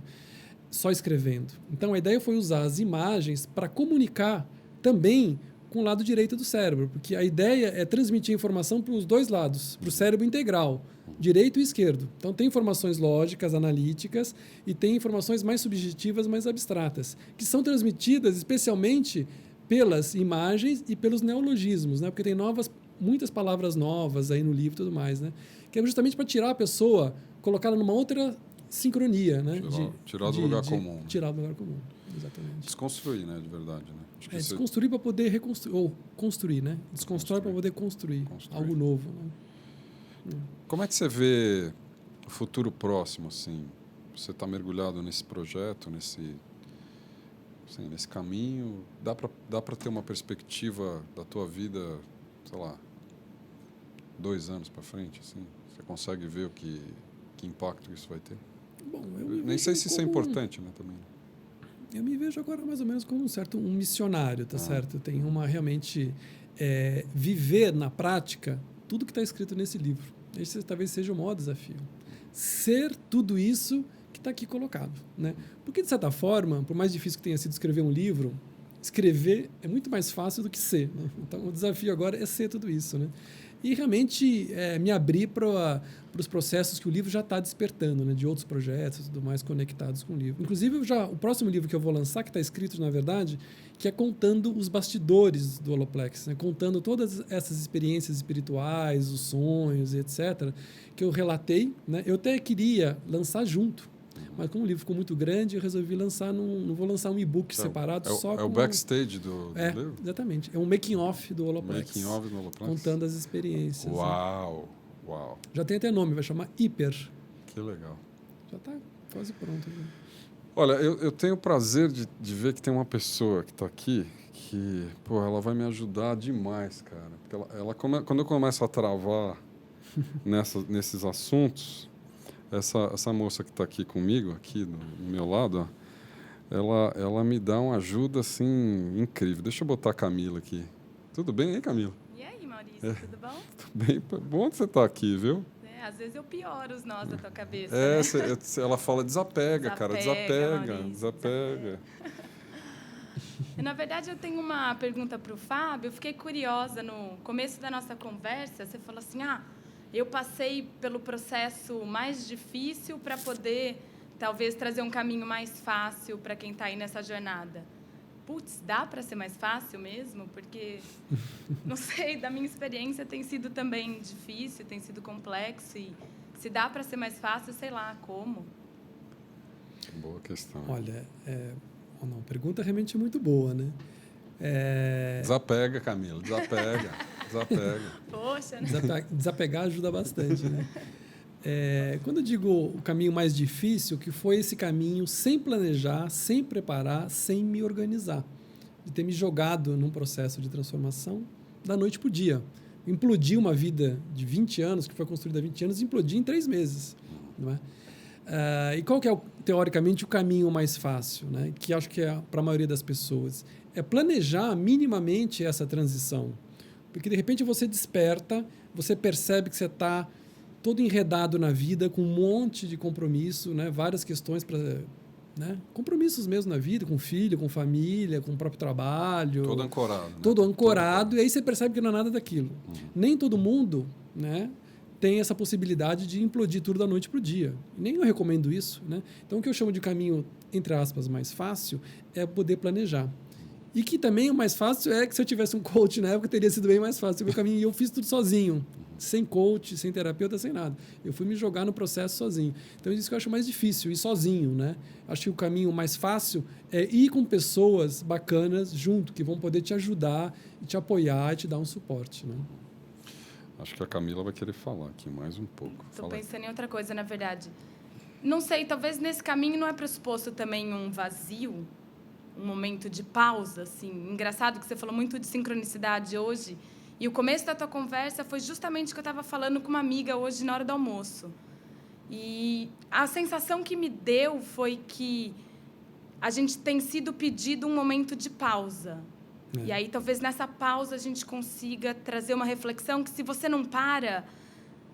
Só escrevendo. Então, a ideia foi usar as imagens para comunicar também com o lado direito do cérebro, porque a ideia é transmitir a informação para os dois lados, para o cérebro integral, direito e esquerdo. Então, tem informações lógicas, analíticas, e tem informações mais subjetivas, mais abstratas, que são transmitidas especialmente pelas imagens e pelos neologismos, né? Porque tem muitas palavras novas aí no livro e tudo mais, né? Que é justamente para tirar a pessoa, colocá-la numa outra sincronia, né? Tirar do lugar comum. Tirar do lugar comum, exatamente. Desconstruir, né? De verdade, né? Desconstruir para poder reconstruir, ou construir, né? Desconstrói para poder construir algo novo, né? Como é que você vê o futuro próximo, assim? Você está mergulhado nesse projeto, nesse caminho? Dá para ter uma perspectiva da tua vida, sei lá, 2 anos para frente, assim? Você consegue ver que impacto isso vai ter? Bom, nem sei se isso é importante, né, também. Eu me vejo agora mais ou menos como um missionário, tá certo? Eu tenho realmente viver na prática tudo que está escrito nesse livro. Esse talvez seja o maior desafio. Ser tudo isso que está aqui colocado, né? Porque, de certa forma, por mais difícil que tenha sido escrever um livro, escrever é muito mais fácil do que ser, né? Então, o desafio agora é ser tudo isso, né? E realmente me abrir para os processos que o livro já está despertando, né? De outros projetos e tudo mais conectados com o livro. Inclusive, o próximo livro que eu vou lançar, que está escrito, na verdade, que é contando os bastidores do Oloplex, né? Contando todas essas experiências espirituais, os sonhos, etc., que eu relatei, né? Eu até queria lançar junto, mas como o livro ficou muito grande, eu resolvi lançar, não vou lançar um e-book separado só com... É o backstage do livro? Exatamente. É um making-off do Oloplex. Making-off do Oloplex? Contando as experiências. Uau! Né? Uau! Já tem até nome, vai chamar Hiper. Que legal. Já está quase pronto. Né? Olha, eu tenho o prazer de ver que tem uma pessoa que está aqui que, pô, ela vai me ajudar demais, cara. Porque quando eu começo a travar nesses assuntos, essa moça que está aqui comigo, aqui no meu lado, ó, ela me dá uma ajuda, assim, incrível. Deixa eu botar a Camila aqui. Tudo bem aí, Camila? E aí, Maurício, tudo bom? Tudo bem. Bom que você está aqui, viu? Às vezes eu pioro os nós da tua cabeça, né? Ela fala desapega, cara. Desapega, Maurício, desapega. Na verdade, eu tenho uma pergunta para o Fábio. Eu fiquei curiosa no começo da nossa conversa. Você falou assim, eu passei pelo processo mais difícil para poder, talvez, trazer um caminho mais fácil para quem está aí nessa jornada. Putz, dá para ser mais fácil mesmo? Porque, não sei, da minha experiência tem sido também difícil, tem sido complexo. E se dá para ser mais fácil, sei lá, como? Boa questão. Olha, a pergunta realmente é muito boa, né? Desapega, Camila, desapega. Poxa, né? Desapegar ajuda bastante, né? Quando eu digo o caminho mais difícil, que foi esse caminho sem planejar, sem preparar, sem me organizar. De ter me jogado num processo de transformação da noite para o dia. Implodir uma vida de 20 anos, que foi construída há 20 anos, implodir em 3 meses. Não é? E qual que é, teoricamente, o caminho mais fácil, né? Que acho que é para a maioria das pessoas? É planejar minimamente essa transição. Porque, de repente, você desperta, você percebe que você está todo enredado na vida, com um monte de compromisso, né? Várias questões para... Né? Compromissos mesmo na vida, com filho, com família, com o próprio trabalho. Todo ancorado. Né? Todo ancorado, e aí você percebe que não é nada daquilo. Nem todo mundo, né, tem essa possibilidade de implodir tudo da noite para o dia. Nem eu recomendo isso. Né? Então, o que eu chamo de caminho, entre aspas, mais fácil, é poder planejar. E que também o mais fácil é que se eu tivesse um coach na época, teria sido bem mais fácil. O meu caminho, e eu fiz tudo sozinho. Sem coach, sem terapeuta, sem nada. Eu fui me jogar no processo sozinho. Então, isso que eu acho mais difícil, ir sozinho, né? Acho que o caminho mais fácil é ir com pessoas bacanas junto, que vão poder te ajudar, te apoiar e te dar um suporte, né? Acho que a Camila vai querer falar aqui mais um pouco. Estou pensando em outra coisa, na verdade. Não sei, talvez nesse caminho não é pressuposto também um vazio, um momento de pausa, assim. Engraçado que você falou muito de sincronicidade hoje. E o começo da tua conversa foi justamente o que eu estava falando com uma amiga hoje na hora do almoço. E a sensação que me deu foi que a gente tem sido pedido um momento de pausa. E aí, talvez nessa pausa, a gente consiga trazer uma reflexão que, se você não para,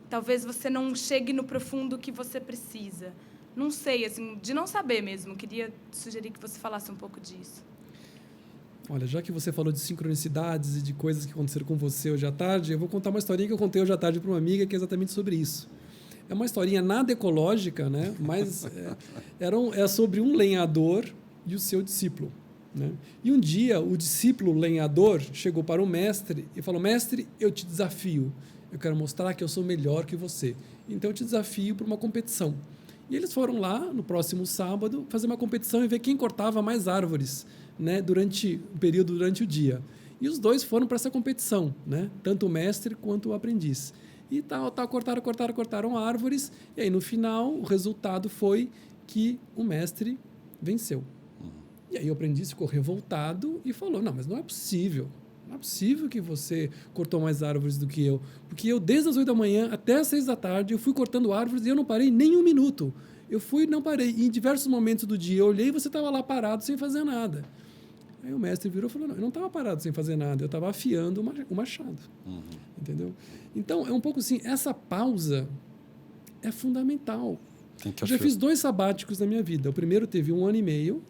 talvez você não chegue no profundo que você precisa. Não sei, assim, de não saber mesmo. Queria sugerir que você falasse um pouco disso. Olha, já que você falou de sincronicidades e de coisas que aconteceram com você hoje à tarde, eu vou contar uma historinha que eu contei hoje à tarde para uma amiga, que é exatamente sobre isso. É uma historinha nada ecológica, né? Mas é sobre um lenhador e o seu discípulo. Né? E um dia, o discípulo lenhador chegou para o mestre e falou: mestre, eu te desafio. Eu quero mostrar que eu sou melhor que você. Então, eu te desafio para uma competição. E eles foram lá, no próximo sábado, fazer uma competição e ver quem cortava mais árvores, né, durante o dia. E os dois foram para essa competição, né, tanto o mestre quanto o aprendiz. E cortaram árvores, e aí no final o resultado foi que o mestre venceu. E aí o aprendiz ficou revoltado e falou: não, mas não é possível. Não é possível que você cortou mais árvores do que eu. Porque eu, desde as 8 da manhã até as 6 da tarde, eu fui cortando árvores e eu não parei nem um minuto. Eu fui e não parei. E em diversos momentos do dia eu olhei e você estava lá parado sem fazer nada. Aí o mestre virou e falou, não, eu não estava parado sem fazer nada, eu estava afiando o machado. Entendeu? Então, é um pouco assim, essa pausa é fundamental. Eu já fiz 2 sabáticos na minha vida. O primeiro teve 1 ano e meio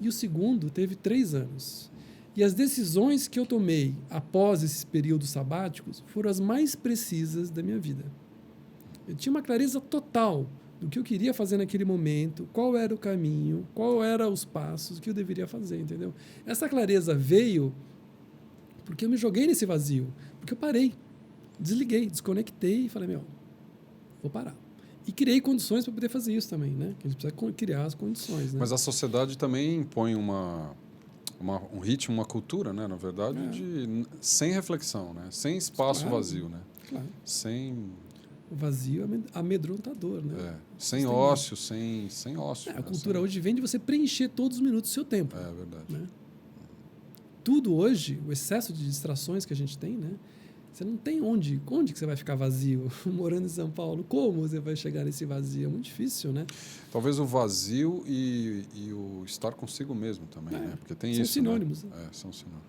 e o segundo teve 3 anos. E as decisões que eu tomei após esses períodos sabáticos foram as mais precisas da minha vida. Eu tinha uma clareza total do que eu queria fazer naquele momento, qual era o caminho, qual eram os passos que eu deveria fazer, entendeu? Essa clareza veio porque eu me joguei nesse vazio, porque eu parei, desliguei, desconectei e falei, vou parar. E criei condições para poder fazer isso também, né? Que a gente precisa criar as condições, né? Mas a sociedade também impõe um ritmo, uma cultura, né? Na verdade, sem reflexão, né? Sem espaço vazio, né? Claro. Sem... O vazio é amedrontador, né? Sem ócio, sem ócio. A cultura hoje vem de você preencher todos os minutos do seu tempo. É verdade. Né? Tudo hoje, o excesso de distrações que a gente tem, né? Você não tem onde que você vai ficar vazio morando em São Paulo. Como você vai chegar nesse vazio? É muito difícil, né? Talvez o vazio e o estar consigo mesmo também, né? Porque tem são isso. Sinônimos. Né? São sinônimos.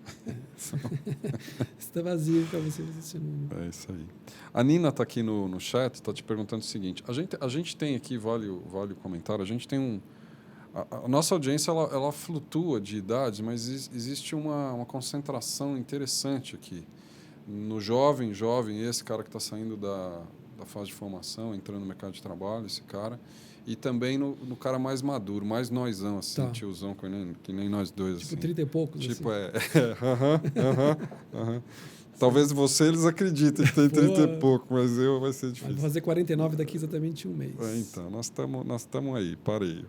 Está vazio para você fazer sinônimo. É isso aí. A Nina está aqui no chat, está te perguntando o seguinte: a gente tem aqui, vale o comentário, a gente tem a nossa audiência ela flutua de idades, mas existe uma concentração interessante aqui. No jovem, esse cara que está saindo da fase de formação, entrando no mercado de trabalho, esse cara, e também no cara mais maduro, mais noizão, assim, tiozão, que nem nós dois. Tipo, assim. 30 e poucos. Tipo, Talvez eles acreditem que tem 30 e pouco, mas vai ser difícil. Vou fazer 49 daqui exatamente 1 mês. Então, nós estamos aí, parei.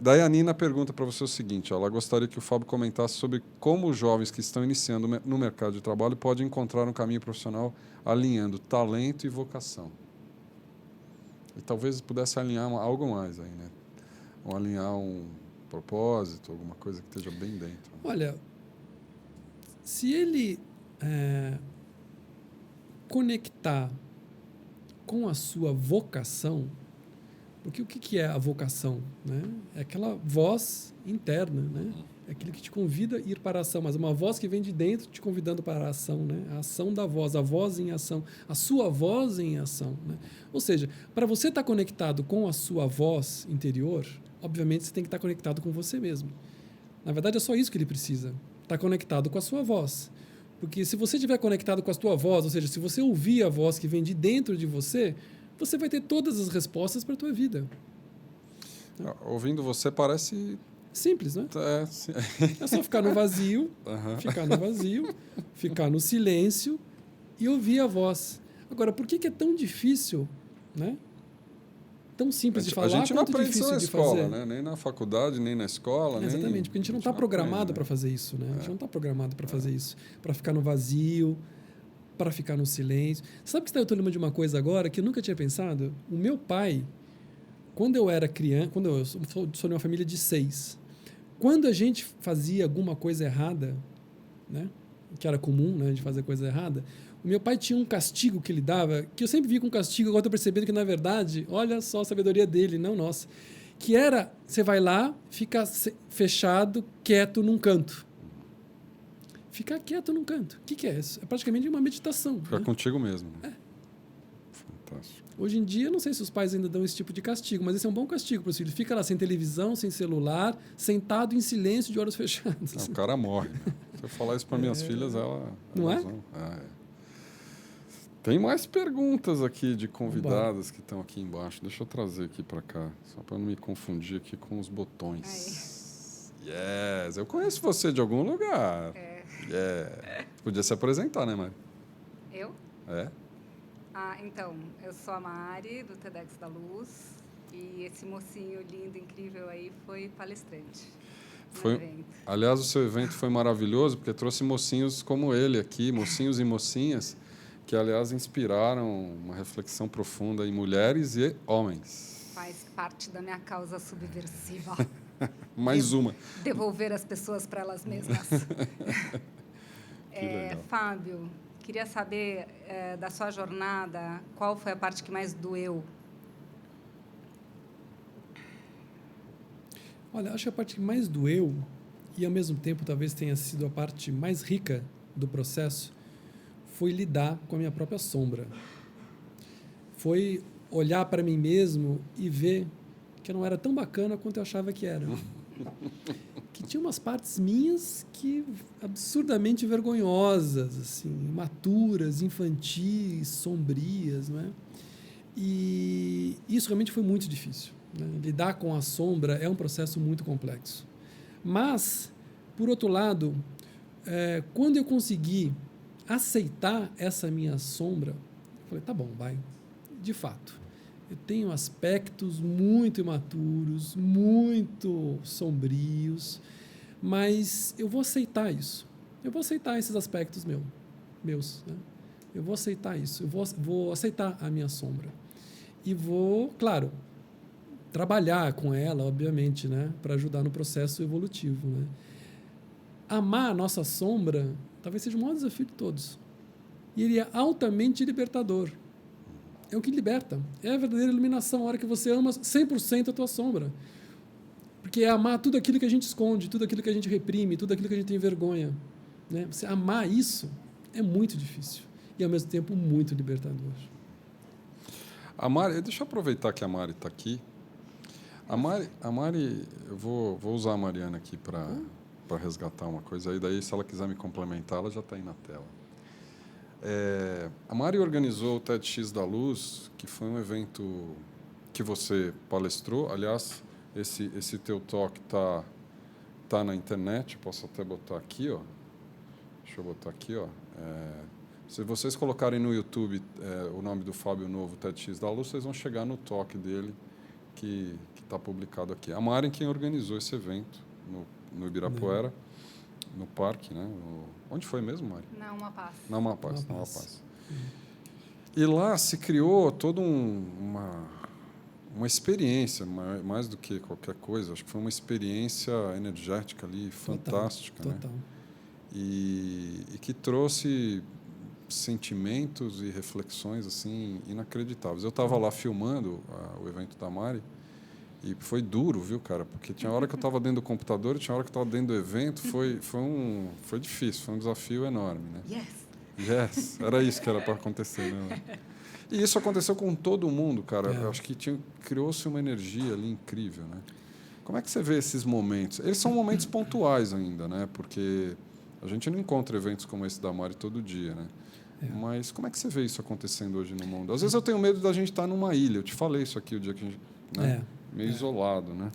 Daí a Nina pergunta para você o seguinte, ela gostaria que o Fábio comentasse sobre como os jovens que estão iniciando no mercado de trabalho podem encontrar um caminho profissional alinhando talento e vocação. E talvez pudesse alinhar algo mais aí, né? Ou alinhar um propósito, alguma coisa que esteja bem dentro. Olha, se ele conectar com a sua vocação, porque o que é a vocação? Né? É aquela voz interna, né? É aquilo que te convida a ir para a ação, mas uma voz que vem de dentro te convidando para a ação, né? A ação da voz, a voz em ação, a sua voz em ação. Né? Ou seja, para você estar conectado com a sua voz interior, obviamente você tem que estar conectado com você mesmo. Na verdade, é só isso que ele precisa, estar conectado com a sua voz. Porque se você estiver conectado com a sua voz, ou seja, se você ouvir a voz que vem de dentro de você, você vai ter todas as respostas para a tua vida. Ouvindo você parece... Simples, né? É só ficar no vazio, ficar no silêncio e ouvir a voz. Agora, por que é tão difícil, né? Tão simples de falar, a gente não aprende difícil na de escola, fazer. né? Nem na faculdade, nem na escola. Exatamente, porque a gente não está programado para fazer isso, né? A gente não está programado para fazer isso, para ficar no vazio, para ficar no silêncio. Sabe que eu estou lembrando de uma coisa agora que eu nunca tinha pensado? O meu pai, quando eu era criança, quando eu sou de uma família de 6, quando a gente fazia alguma coisa errada, né, que era comum, né, de fazer coisa errada, o meu pai tinha um castigo que ele dava, que eu sempre vi com castigo, agora estou percebendo que, na verdade, olha só a sabedoria dele, não nossa, que era, você vai lá, fica fechado, quieto num canto. Ficar quieto num canto. O que é isso? É praticamente uma meditação. Ficar contigo mesmo. Fantástico. Hoje em dia, não sei se os pais ainda dão esse tipo de castigo, mas esse é um bom castigo para o filho. Fica lá sem televisão, sem celular, sentado em silêncio, de olhos fechados. O cara morre. Né? Se eu falar isso para minhas filhas, não é? Tem mais perguntas aqui de convidadas que estão aqui embaixo. Deixa eu trazer aqui para cá, só para não me confundir aqui com os botões. Yes! Eu conheço você de algum lugar. Podia se apresentar, né, Mari? Eu? Então, eu sou a Mari, do TEDx da Luz, e esse mocinho lindo, incrível aí foi palestrante no evento. Aliás, o seu evento foi maravilhoso, porque trouxe mocinhos como ele aqui, mocinhos e mocinhas, que, aliás, inspiraram uma reflexão profunda em mulheres e homens. Faz parte da minha causa subversiva. Mais uma. Devolver as pessoas para elas mesmas. Fábio, queria saber da sua jornada, qual foi a parte que mais doeu? Olha, acho que a parte que mais doeu, e ao mesmo tempo talvez tenha sido a parte mais rica do processo, foi lidar com a minha própria sombra. Foi olhar para mim mesmo e ver que eu não era tão bacana quanto eu achava que era. Que tinha umas partes minhas que absurdamente vergonhosas, assim, imaturas, infantis, sombrias, não é? E isso realmente foi muito difícil, né? Lidar com a sombra é um processo muito complexo. Mas, por outro lado, quando eu consegui aceitar essa minha sombra, eu falei, tá bom, vai. De fato, eu tenho aspectos muito imaturos, muito sombrios, mas eu vou aceitar isso. Eu vou aceitar esses aspectos meus, né? Eu vou aceitar isso. Eu vou aceitar a minha sombra. E vou, claro, trabalhar com ela, obviamente, né? Para ajudar no processo evolutivo, né? Amar a nossa sombra talvez seja o maior desafio de todos. E ele é altamente libertador. É o que liberta. É a verdadeira iluminação, a hora que você ama 100% a tua sombra. Porque é amar tudo aquilo que a gente esconde, tudo aquilo que a gente reprime, tudo aquilo que a gente tem vergonha. Né? Você amar isso é muito difícil. E, ao mesmo tempo, muito libertador. A Mari, deixa eu aproveitar que a Mari está aqui. A Mari, eu vou usar a Mariana aqui para resgatar uma coisa aí. Daí, se ela quiser me complementar, ela já está aí na tela. A Mari organizou o TEDx da Luz, que foi um evento que você palestrou. Aliás, esse teu talk tá na internet. Posso até botar aqui, ó. Deixa eu botar aqui, ó. Se vocês colocarem no YouTube o nome do Fábio Novo, TEDx da Luz, vocês vão chegar no talk dele, que está publicado aqui. A Mari quem organizou esse evento no Ibirapuera, no parque, né? Onde foi mesmo, Mari? Na Uma Paz. Na Uma Paz. E lá se criou toda uma experiência, mais do que qualquer coisa. Acho que foi uma experiência energética ali, fantástica. Total. Né? E que trouxe sentimentos e reflexões assim inacreditáveis. Eu estava lá filmando o evento da Mari e foi duro, viu, cara? Porque tinha hora que eu estava dentro do computador e tinha hora que eu estava dentro do evento. Foi difícil, foi um desafio enorme, né? Yes, era isso que era para acontecer, né? E isso aconteceu com todo mundo, cara. Eu acho que criou-se uma energia ali incrível, né? Como é que você vê esses momentos? Eles são momentos pontuais ainda, né? Porque a gente não encontra eventos como esse da Mari todo dia, né? Mas como é que você vê isso acontecendo hoje no mundo? Às vezes eu tenho medo da gente estar numa ilha. Eu te falei isso aqui o dia que a gente... Né? Meio isolado, né?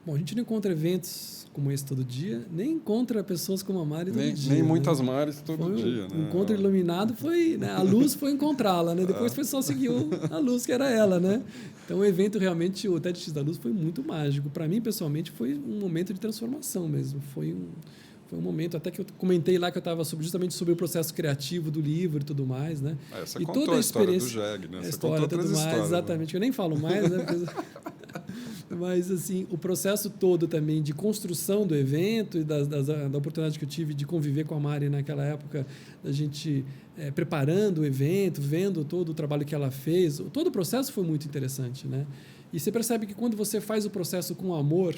Bom, a gente não encontra eventos como esse todo dia, nem encontra pessoas como a Mari todo dia. Nem muitas Maris todo dia, né? O encontro iluminado foi... Né? A luz foi encontrá-la, né? Depois o pessoal seguiu a luz, que era ela, né? Então, o evento realmente, o TEDx da Luz, foi muito mágico. Para mim, pessoalmente, foi um momento de transformação mesmo. Foi um momento, até que eu comentei lá que eu estava justamente sobre o processo criativo do livro e tudo mais, né? Você e contou toda a história do Jeg, né? A história, tudo mais, exatamente. Né? Eu nem falo mais, né? Mas, assim, o processo todo também de construção do evento e da oportunidade que eu tive de conviver com a Mari naquela época, da gente preparando o evento, vendo todo o trabalho que ela fez, todo o processo foi muito interessante, né? E você percebe que quando você faz o processo com amor,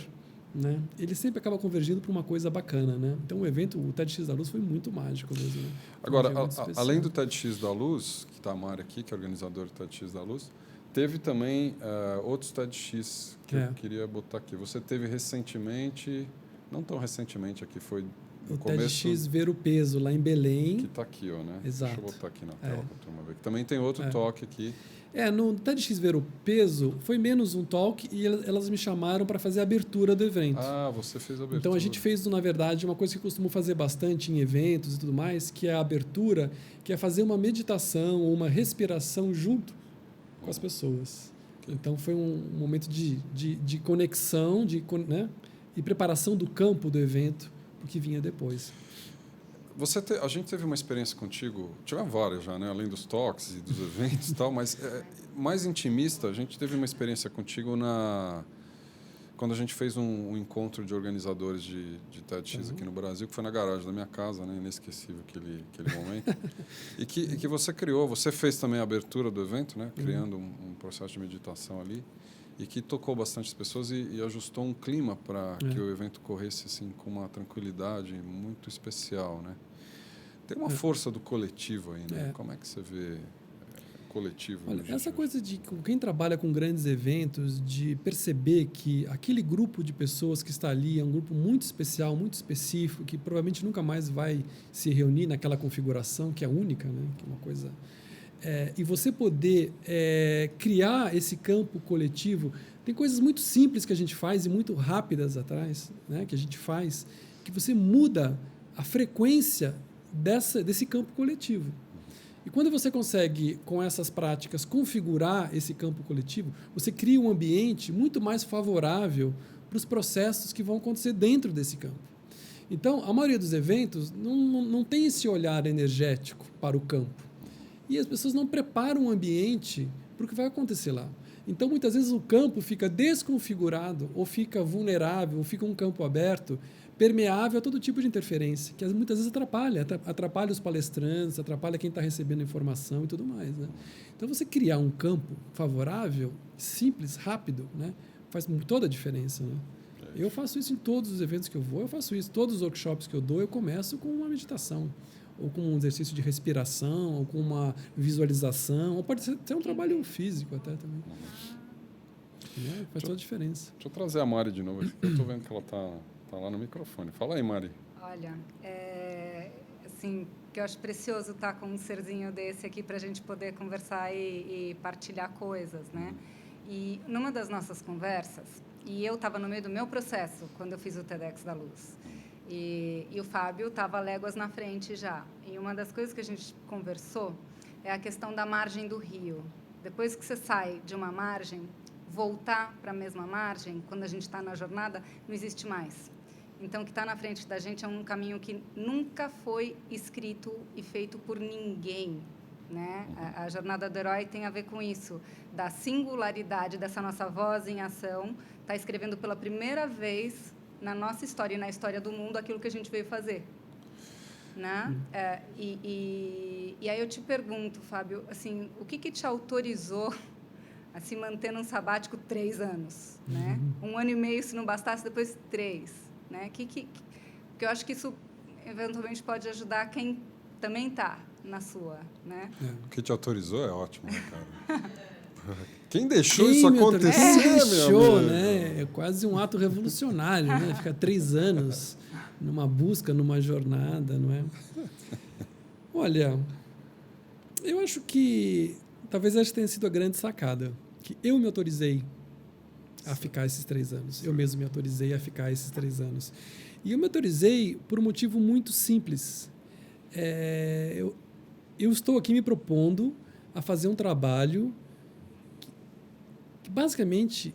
né, ele sempre acaba convergindo para uma coisa bacana, né? Então o evento, o TEDx da Luz, foi muito mágico mesmo. Né? Agora, além do TEDx da Luz, que está a Mari aqui, que é organizador do TEDx da Luz, teve também outros TEDx que eu queria botar aqui. Você teve recentemente, não tão recentemente, aqui foi no começo... TEDx Ver o Peso, lá em Belém. Que está aqui, ó, né? Exato. Deixa eu botar aqui na tela para a turma ver. Também tem outro talk aqui. No TEDx Ver o Peso, foi menos um talk e elas me chamaram para fazer a abertura do evento. Você fez a abertura. Então, a gente fez, na verdade, uma coisa que eu costumo fazer bastante em eventos e tudo mais, que é a abertura, que é fazer uma meditação ou uma respiração junto com as pessoas. Então, foi um momento de conexão, né? E preparação do campo do evento para o que vinha depois. A gente teve uma experiência contigo, tiveram várias já, né? Além dos talks e dos eventos e tal, mas mais intimista, a gente teve uma experiência contigo quando a gente fez um encontro de organizadores de TEDx aqui no Brasil, que foi na garagem da minha casa, né? Inesquecível aquele momento. e que você criou, você fez também a abertura do evento, né? Criando um processo de meditação ali. e que tocou bastante as pessoas e ajustou um clima para que o evento corresse assim com uma tranquilidade muito especial, né? Tem uma força do coletivo aí, né? Como é que você vê coletivo? Olha, essa coisa de quem trabalha com grandes eventos, de perceber que aquele grupo de pessoas que está ali é um grupo muito especial, muito específico, que provavelmente nunca mais vai se reunir naquela configuração que é única, né? Que é uma coisa... e você poder criar esse campo coletivo, tem coisas muito simples que a gente faz e muito rápidas atrás, né? Que a gente faz, que você muda a frequência desse campo coletivo. E quando você consegue, com essas práticas, configurar esse campo coletivo, você cria um ambiente muito mais favorável para os processos que vão acontecer dentro desse campo. Então, a maioria dos eventos não tem esse olhar energético para o campo. E as pessoas não preparam o ambiente para o que vai acontecer lá. Então, muitas vezes, o campo fica desconfigurado, ou fica vulnerável, ou fica um campo aberto, permeável a todo tipo de interferência, que muitas vezes atrapalha os palestrantes, atrapalha quem está recebendo informação e tudo mais, né? Então, você criar um campo favorável, simples, rápido, né, faz toda a diferença, né? Eu faço isso em todos os eventos que eu vou, eu faço isso. Todos os workshops que eu dou, eu começo com uma meditação, ou com um exercício de respiração, ou com uma visualização, ou pode ser um trabalho físico até também. Faz toda a diferença. Deixa eu trazer a Mari de novo, eu estou vendo que ela está lá no microfone. Fala aí, Mari. Olha, assim, que eu acho precioso estar com um serzinho desse aqui para a gente poder conversar e partilhar coisas, né? E numa das nossas conversas, e eu estava no meio do meu processo quando eu fiz o TEDx da Luz, e o Fábio estava léguas na frente já. E uma das coisas que a gente conversou é a questão da margem do rio. Depois que você sai de uma margem, voltar para a mesma margem, quando a gente está na jornada, não existe mais. Então, o que está na frente da gente é um caminho que nunca foi escrito e feito por ninguém, né? A jornada do herói tem a ver com isso, da singularidade dessa nossa voz em ação, está escrevendo pela primeira vez na nossa história e na história do mundo aquilo que a gente veio fazer, né? E aí eu te pergunto, Fábio, assim, o que te autorizou a se manter num sabático 3 anos, né? 1 ano e meio, se não bastasse, depois 3. Né? Porque eu acho que isso eventualmente pode ajudar quem também está na sua, né? O que te autorizou é ótimo, né, cara? Quem deixou isso acontecer, deixou, né? É quase um ato revolucionário, né? Ficar 3 anos numa busca, numa jornada, não é? Olha, eu acho que talvez essa tenha sido a grande sacada, que eu me autorizei a ficar esses 3 anos. Eu mesmo me autorizei a ficar esses 3 anos. E eu me autorizei por um motivo muito simples. Eu estou aqui me propondo a fazer um trabalho que basicamente,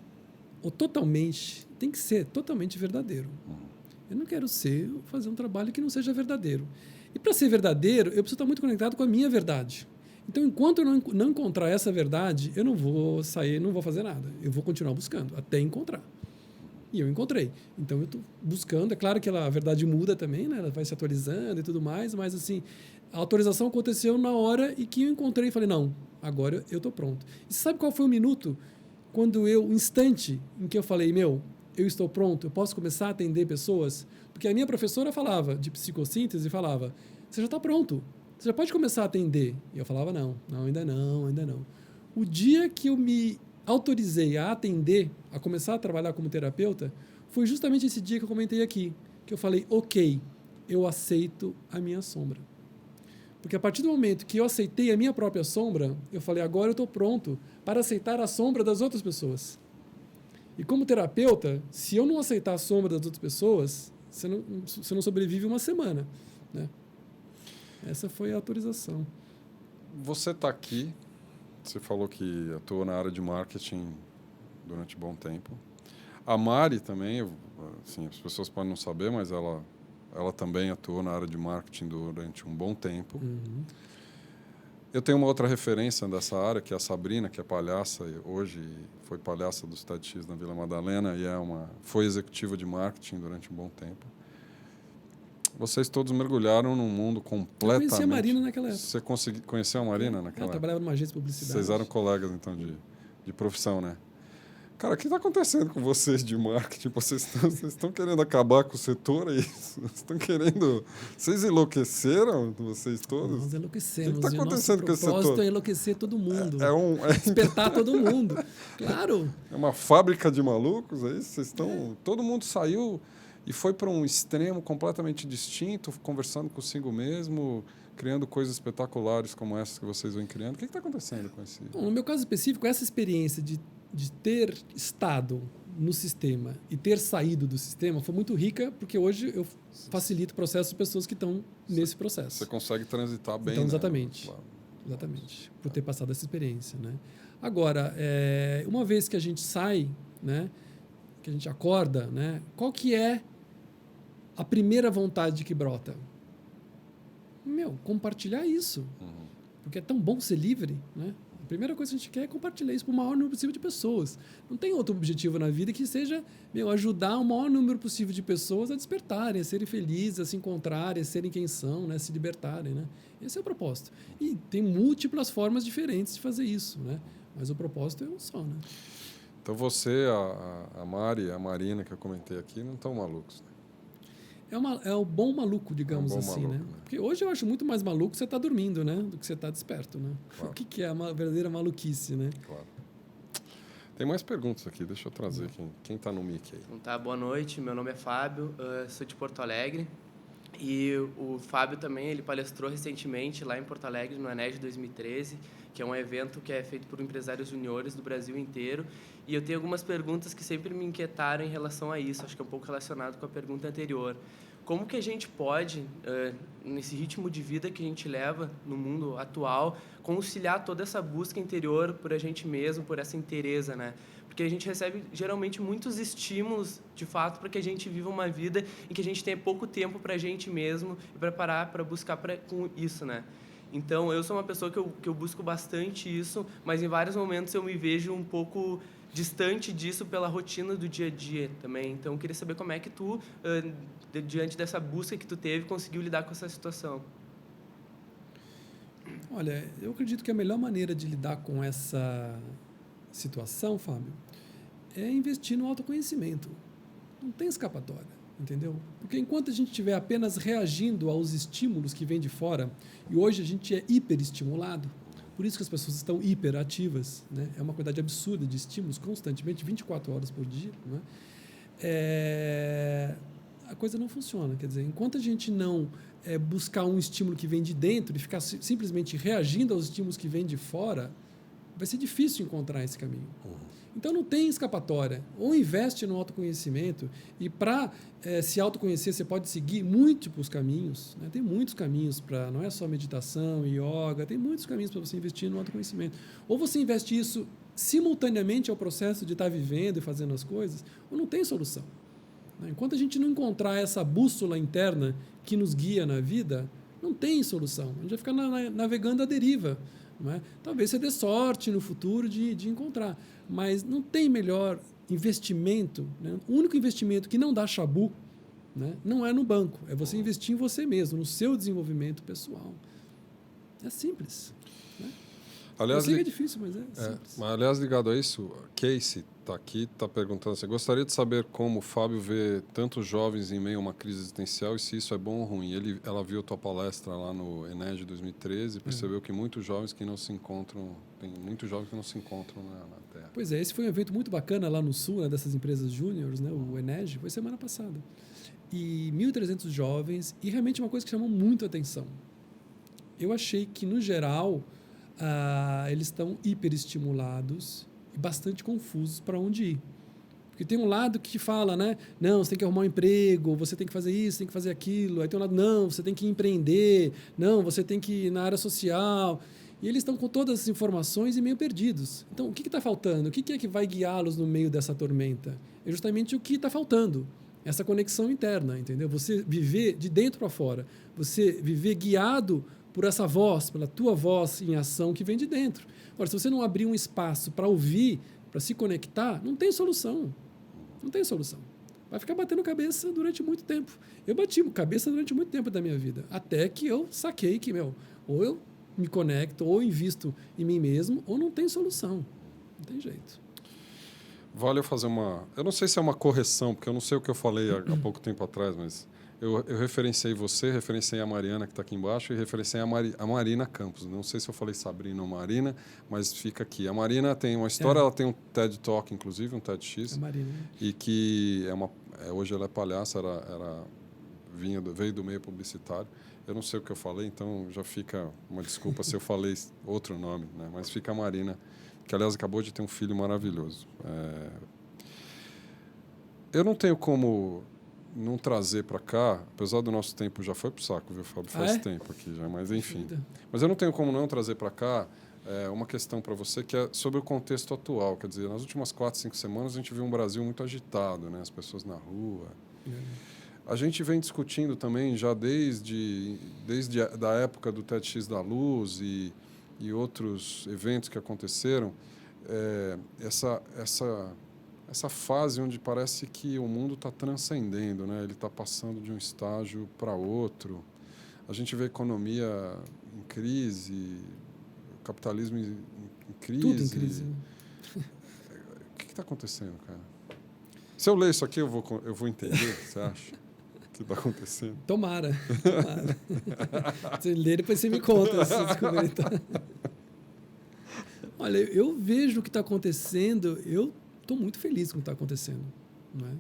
ou totalmente, tem que ser totalmente verdadeiro. Eu não quero fazer um trabalho que não seja verdadeiro. E para ser verdadeiro, eu preciso estar muito conectado com a minha verdade. Então, enquanto eu não encontrar essa verdade, eu não vou sair, não vou fazer nada. Eu vou continuar buscando, até encontrar. E eu encontrei. Então, eu estou buscando. É claro que a verdade muda também, né? Ela vai se atualizando e tudo mais, mas, assim, a autorização aconteceu na hora em que eu encontrei e falei, não, agora eu estou pronto. E você sabe qual foi o minuto? O instante em que eu falei, eu estou pronto, eu posso começar a atender pessoas? Porque a minha professora falava, de psicossíntese, falava, você já está pronto. Você já pode começar a atender. E eu falava, não, ainda não. O dia que eu me autorizei a atender, a começar a trabalhar como terapeuta, foi justamente esse dia que eu comentei aqui, que eu falei, ok, eu aceito a minha sombra. Porque a partir do momento que eu aceitei a minha própria sombra, eu falei, agora eu estou pronto para aceitar a sombra das outras pessoas. E como terapeuta, se eu não aceitar a sombra das outras pessoas, você não sobrevive 1 semana, né? Essa foi a autorização. Você está aqui, você falou que atuou na área de marketing durante um bom tempo. A Mari também, assim, as pessoas podem não saber, mas ela também atuou na área de marketing durante um bom tempo. Eu tenho uma outra referência dessa área, que é a Sabrina, que é palhaça, hoje foi palhaça do TEDx na Vila Madalena e foi executiva de marketing durante um bom tempo. Vocês todos mergulharam num mundo completamente... Eu conheci a Marina naquela época. Você conheceu a Marina naquela época? Ela trabalhava numa agência de publicidade. Vocês eram colegas, então, de profissão, né? Cara, o que está acontecendo com vocês de marketing? Vocês estão querendo acabar com o setor, é isso? Vocês estão querendo... Vocês enlouqueceram, vocês todos? Nós enlouquecemos. O que está acontecendo com esse setor? O propósito é enlouquecer todo mundo. É despertar todo mundo. Claro. É uma fábrica de malucos, é isso? Vocês estão... Todo mundo saiu e foi para um extremo completamente distinto, conversando consigo mesmo, criando coisas espetaculares como essas que vocês vêm criando. O que está acontecendo com esse... Bom, no meu caso específico, essa experiência de ter estado no sistema e ter saído do sistema foi muito rica, porque hoje eu facilito o processo de pessoas que estão nesse processo. Você consegue transitar bem, então, né? Exatamente. Claro. Exatamente. Por ter passado essa experiência, né? Agora, uma vez que a gente sai, né, que a gente acorda, né, qual que é a primeira vontade que brota? Compartilhar isso. Uhum. Porque é tão bom ser livre, né? A primeira coisa que a gente quer é compartilhar isso para o maior número possível de pessoas. Não tem outro objetivo na vida que seja ajudar o maior número possível de pessoas a despertarem, a serem felizes, a se encontrarem, a serem quem são, né? A se libertarem, né? Esse é o propósito. E tem múltiplas formas diferentes de fazer isso, né? Mas o propósito é um só, né? Então você, a Mari e a Marina, que eu comentei aqui, não estão malucos, né? É o bom maluco, digamos assim, maluco, né? Porque hoje eu acho muito mais maluco você estar dormindo, né? Do que você estar desperto, né? Claro. O que é a verdadeira maluquice, né? Claro. Tem mais perguntas aqui, deixa eu trazer quem está no mic aí. Então, boa noite, meu nome é Fábio, sou de Porto Alegre. E o Fábio também, ele palestrou recentemente lá em Porto Alegre, no ENED 2013, que é um evento que é feito por empresários juniores do Brasil inteiro. E eu tenho algumas perguntas que sempre me inquietaram em relação a isso, acho que é um pouco relacionado com a pergunta anterior. Como que a gente pode, nesse ritmo de vida que a gente leva no mundo atual, conciliar toda essa busca interior por a gente mesmo, por essa inteireza, né? Porque a gente recebe, geralmente, muitos estímulos, de fato, para que a gente viva uma vida em que a gente tenha pouco tempo para a gente mesmo e para parar para buscar com isso, né? Então, eu sou uma pessoa que eu busco bastante isso, mas em vários momentos eu me vejo um pouco distante disso pela rotina do dia a dia também. Então, eu queria saber como é que tu, diante dessa busca que tu teve, conseguiu lidar com essa situação. Olha, eu acredito que a melhor maneira de lidar com essa situação, Fábio, é investir no autoconhecimento. Não tem escapatória, entendeu? Porque enquanto a gente estiver apenas reagindo aos estímulos que vêm de fora, e hoje a gente é hiperestimulado, por isso que as pessoas estão hiperativas, né? É uma quantidade absurda de estímulos constantemente, 24 horas por dia, né? A coisa não funciona. Quer dizer, enquanto a gente não buscar um estímulo que vem de dentro e ficar simplesmente reagindo aos estímulos que vêm de fora, vai ser difícil encontrar esse caminho. Então, não tem escapatória. Ou investe no autoconhecimento, e para se autoconhecer, você pode seguir múltiplos caminhos, né? Tem muitos caminhos para... Não é só meditação, yoga, tem muitos caminhos para você investir no autoconhecimento. Ou você investe isso simultaneamente ao processo de estar vivendo e fazendo as coisas, ou não tem solução. Enquanto a gente não encontrar essa bússola interna que nos guia na vida, não tem solução. A gente vai ficar navegando à deriva. Não é? Talvez você dê sorte no futuro de encontrar, mas não tem melhor investimento, né? O único investimento que não dá chabu, né, não é no banco, é você investir em você mesmo, no seu desenvolvimento pessoal. É simples. Né? Aliás, eu sei que é difícil, mas é simples. Mas, aliás, ligado a isso, Casey está aqui, está perguntando assim, gostaria de saber como o Fábio vê tantos jovens em meio a uma crise existencial e se isso é bom ou ruim. Ela viu tua palestra lá no ENED 2013 e percebeu que muitos jovens que não se encontram, tem muitos jovens que não se encontram na Terra. Pois é, esse foi um evento muito bacana lá no Sul, né, dessas empresas júniores, né, o ENED, foi semana passada. E 1.300 jovens, e realmente uma coisa que chamou muito a atenção. Eu achei que, no geral, eles estão hiperestimulados e bastante confusos para onde ir. Porque tem um lado que te fala, né? Não, você tem que arrumar um emprego, você tem que fazer isso, tem que fazer aquilo. Aí tem um lado, não, você tem que empreender, não, você tem que ir na área social. E eles estão com todas as informações e meio perdidos. Então, o que está faltando? O que é que vai guiá-los no meio dessa tormenta? É justamente o que está faltando. Essa conexão interna, entendeu? Você viver de dentro para fora. Você viver guiado por essa voz, pela tua voz em ação que vem de dentro. Agora, se você não abrir um espaço para ouvir, para se conectar, não tem solução. Não tem solução. Vai ficar batendo cabeça durante muito tempo. Eu bati cabeça durante muito tempo da minha vida, até que eu saquei que, ou eu me conecto, ou invisto em mim mesmo, ou não tem solução. Não tem jeito. Vale eu fazer uma... Eu não sei se é uma correção, porque eu não sei o que eu falei há pouco tempo atrás, mas eu referenciei você, referenciei a Mariana, que está aqui embaixo, e referenciei a Marina Campos. Não sei se eu falei Sabrina ou Marina, mas fica aqui. A Marina tem uma história, ela tem um TED Talk, inclusive, um TEDx, Marina. e que hoje ela é palhaça, veio do meio publicitário. Eu não sei o que eu falei, então já fica uma desculpa se eu falei outro nome, né? Mas fica a Marina, que, aliás, acabou de ter um filho maravilhoso. Eu não tenho como não trazer para cá, apesar do nosso tempo já foi para o saco, viu, Fábio? Faz tempo aqui já, mas enfim. Mas eu não tenho como não trazer para cá uma questão para você que é sobre o contexto atual. Quer dizer, nas últimas 4, 5 semanas a gente viu um Brasil muito agitado, né? As pessoas na rua. A gente vem discutindo também já desde a época do TEDx da Luz e outros eventos que aconteceram, essa fase onde parece que o mundo está transcendendo, né? Ele está passando de um estágio para outro. A gente vê a economia em crise, o capitalismo em crise. Tudo em crise. O que está acontecendo, cara? Se eu ler isso aqui, eu vou entender, você acha? O que está acontecendo? Tomara. Se ler, depois você me conta. Se descobrir, tá? Olha, eu vejo o que está acontecendo, eu estou muito feliz com o que está acontecendo. Né?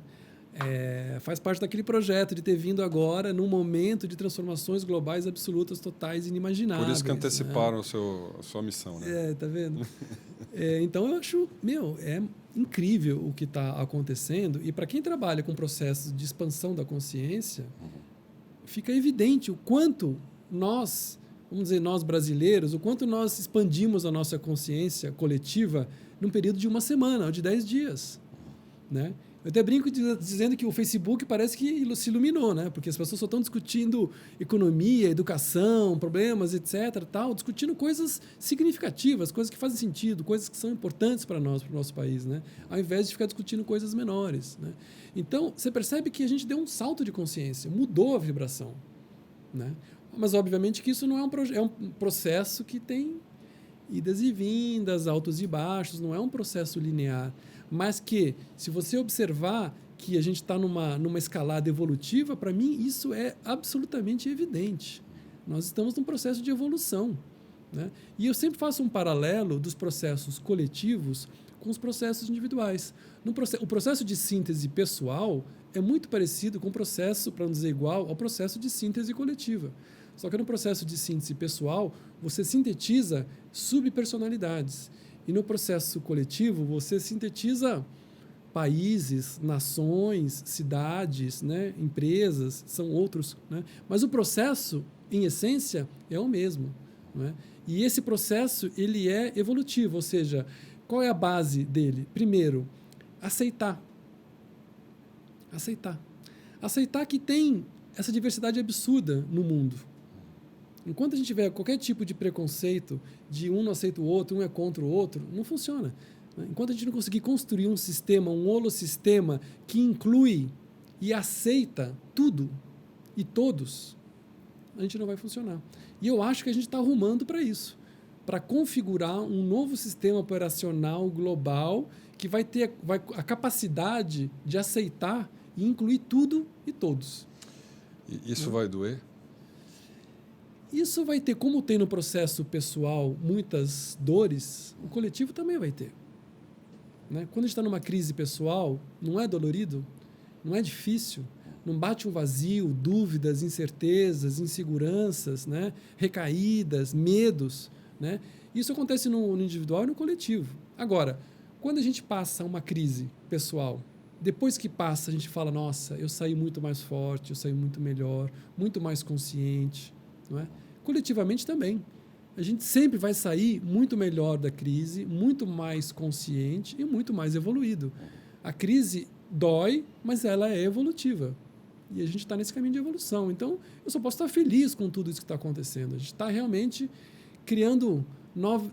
Faz parte daquele projeto de ter vindo agora num momento de transformações globais absolutas, totais, inimagináveis. Por isso que anteciparam a sua missão, né? Tá vendo? Então, eu acho, é incrível o que está acontecendo. E para quem trabalha com processos de expansão da consciência, fica evidente o quanto nós, vamos dizer, nós brasileiros, o quanto nós expandimos a nossa consciência coletiva num período de uma semana ou de 10 dias. Né? Eu até brinco dizendo que o Facebook parece que se iluminou, né? Porque as pessoas só estão discutindo economia, educação, problemas, etc., discutindo coisas significativas, coisas que fazem sentido, coisas que são importantes para nós, para o nosso país, né? Ao invés de ficar discutindo coisas menores. Né? Então, você percebe que a gente deu um salto de consciência, mudou a vibração. Né? Mas, obviamente, que isso não é um processo que tem idas e vindas, altos e baixos, não é um processo linear. Mas que, se você observar que a gente está numa escalada evolutiva, para mim isso é absolutamente evidente. Nós estamos num processo de evolução. Né? E eu sempre faço um paralelo dos processos coletivos com os processos individuais. O processo de síntese pessoal é muito parecido com o processo, para não dizer igual, ao processo de síntese coletiva. Só que no processo de síntese pessoal, você sintetiza subpersonalidades. E no processo coletivo, você sintetiza países, nações, cidades, né? Empresas, são outros. Né? Mas o processo, em essência, é o mesmo. Né? E esse processo ele é evolutivo, ou seja, qual é a base dele? Primeiro, aceitar. Aceitar que tem essa diversidade absurda no mundo. Enquanto a gente tiver qualquer tipo de preconceito, de um não aceita o outro, um é contra o outro, não funciona. Enquanto a gente não conseguir construir um sistema, um holossistema que inclui e aceita tudo e todos, a gente não vai funcionar. E eu acho que a gente está arrumando para isso, para configurar um novo sistema operacional global que vai ter a capacidade de aceitar e incluir tudo e todos. E isso vai doer? Isso vai ter, como tem no processo pessoal muitas dores, o coletivo também vai ter. Né? Quando a gente está numa crise pessoal, não é dolorido, não é difícil, não bate um vazio, dúvidas, incertezas, inseguranças, né? Recaídas, medos. Né? Isso acontece no individual e no coletivo. Agora, quando a gente passa uma crise pessoal, depois que passa, a gente fala, nossa, eu saí muito mais forte, eu saí muito melhor, muito mais consciente. Não é? Coletivamente também. A gente sempre vai sair muito melhor da crise, muito mais consciente e muito mais evoluído. A crise dói, mas ela é evolutiva. E a gente está nesse caminho de evolução. Então, eu só posso estar feliz com tudo isso que está acontecendo. A gente está realmente criando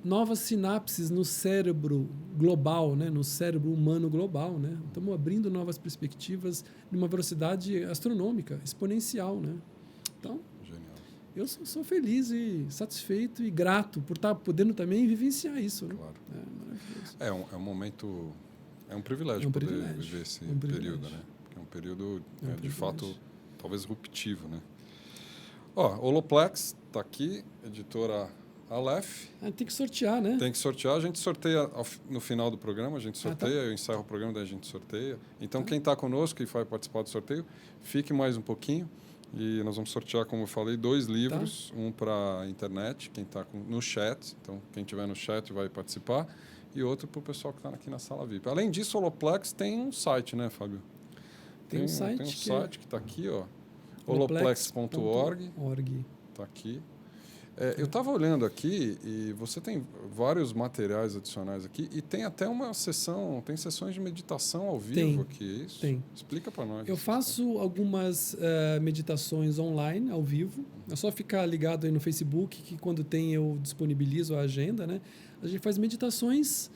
novas sinapses no cérebro global, né? No cérebro humano global. Né? Estamos abrindo novas perspectivas numa velocidade astronômica, exponencial. Né? Então, eu sou feliz e satisfeito e grato por estar podendo também vivenciar isso. Né? Claro. É maravilhoso. É um momento É um privilégio É um poder privilégio. viver esse É um privilégio. período, né? Porque é um período, É um de privilégio. fato, talvez ruptivo, né? Ó, Holoplex está aqui, editora Aleph. Ah, tem que sortear, né? Tem que sortear, a gente sorteia no final do programa, a gente Ah, tá. sorteia, eu encerro o programa, daí a gente sorteia. Então, Tá. quem está conosco e vai participar do sorteio, fique mais um pouquinho. E nós vamos sortear, como eu falei, 2 livros, um para a internet, quem está no chat, então quem estiver no chat vai participar, e outro para o pessoal que está aqui na sala VIP. Além disso, o Holoplex tem um site, né, Fábio? Tem um site, tem um site que está aqui, ó, holoplex.org. holoplex.org, está aqui. Eu estava olhando aqui e você tem vários materiais adicionais aqui e tem até uma sessão, tem sessões de meditação ao vivo Tem, aqui, é isso? tem. Explica para nós. Eu faço algumas meditações online, ao vivo. É só ficar ligado aí no Facebook, que quando tem eu disponibilizo a agenda, né? A gente faz meditações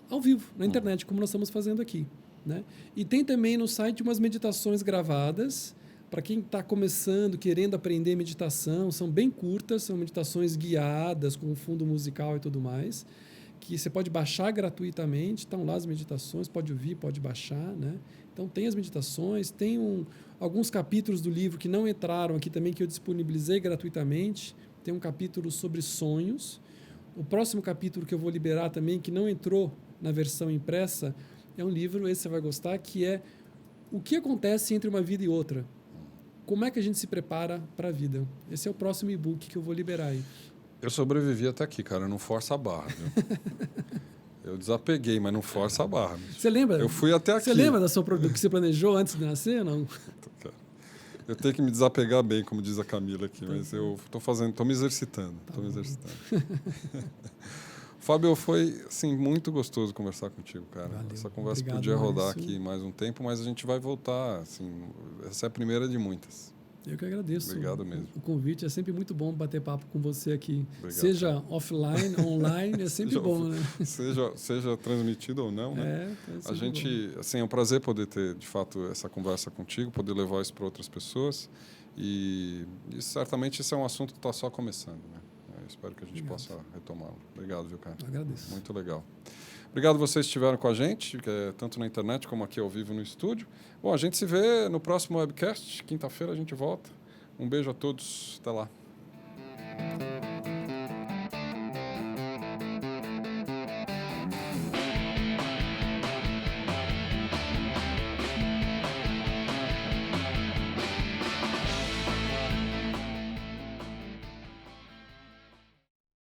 ao vivo, na internet, como nós estamos fazendo aqui, né? E tem também no site umas meditações gravadas, para quem está começando, querendo aprender meditação. São bem curtas, são meditações guiadas, com fundo musical e tudo mais, que você pode baixar gratuitamente. Estão lá as meditações, pode ouvir, pode baixar, né? Então, tem as meditações, tem alguns capítulos do livro que não entraram aqui também, que eu disponibilizei gratuitamente. Tem um capítulo sobre sonhos. O próximo capítulo que eu vou liberar também, que não entrou na versão impressa, é um livro, esse você vai gostar, que é O que acontece entre uma vida e outra. Como é que a gente se prepara para a vida? Esse é o próximo e-book que eu vou liberar aí. Eu sobrevivi até aqui, cara, não força a barra, viu? Eu desapeguei, mas não força a barra. Bicho. Você lembra? Eu fui até aqui. Você lembra do que você planejou antes de nascer, não? Eu tenho que me desapegar bem, como diz a Camila aqui, mas eu estou me exercitando. Fábio, foi assim, muito gostoso conversar contigo, cara. Valeu. Essa conversa Obrigado, podia rodar Maurício. aqui mais um tempo, mas a gente vai voltar. Assim, essa é a primeira de muitas. Eu que agradeço. Obrigado mesmo. O convite é sempre muito bom bater papo com você aqui. Obrigado. Seja offline, online, é sempre bom, né? Seja transmitido ou não, né? A gente, assim, é um prazer poder ter, de fato, essa conversa contigo, poder levar isso para outras pessoas. E certamente esse é um assunto que está só começando, né? Eu espero que a gente possa retomá-lo. Obrigado, viu, cara? Eu agradeço. Muito legal. Obrigado vocês que estiveram com a gente, tanto na internet como aqui ao vivo no estúdio. Bom, a gente se vê no próximo webcast. Quinta-feira a gente volta. Um beijo a todos. Até lá.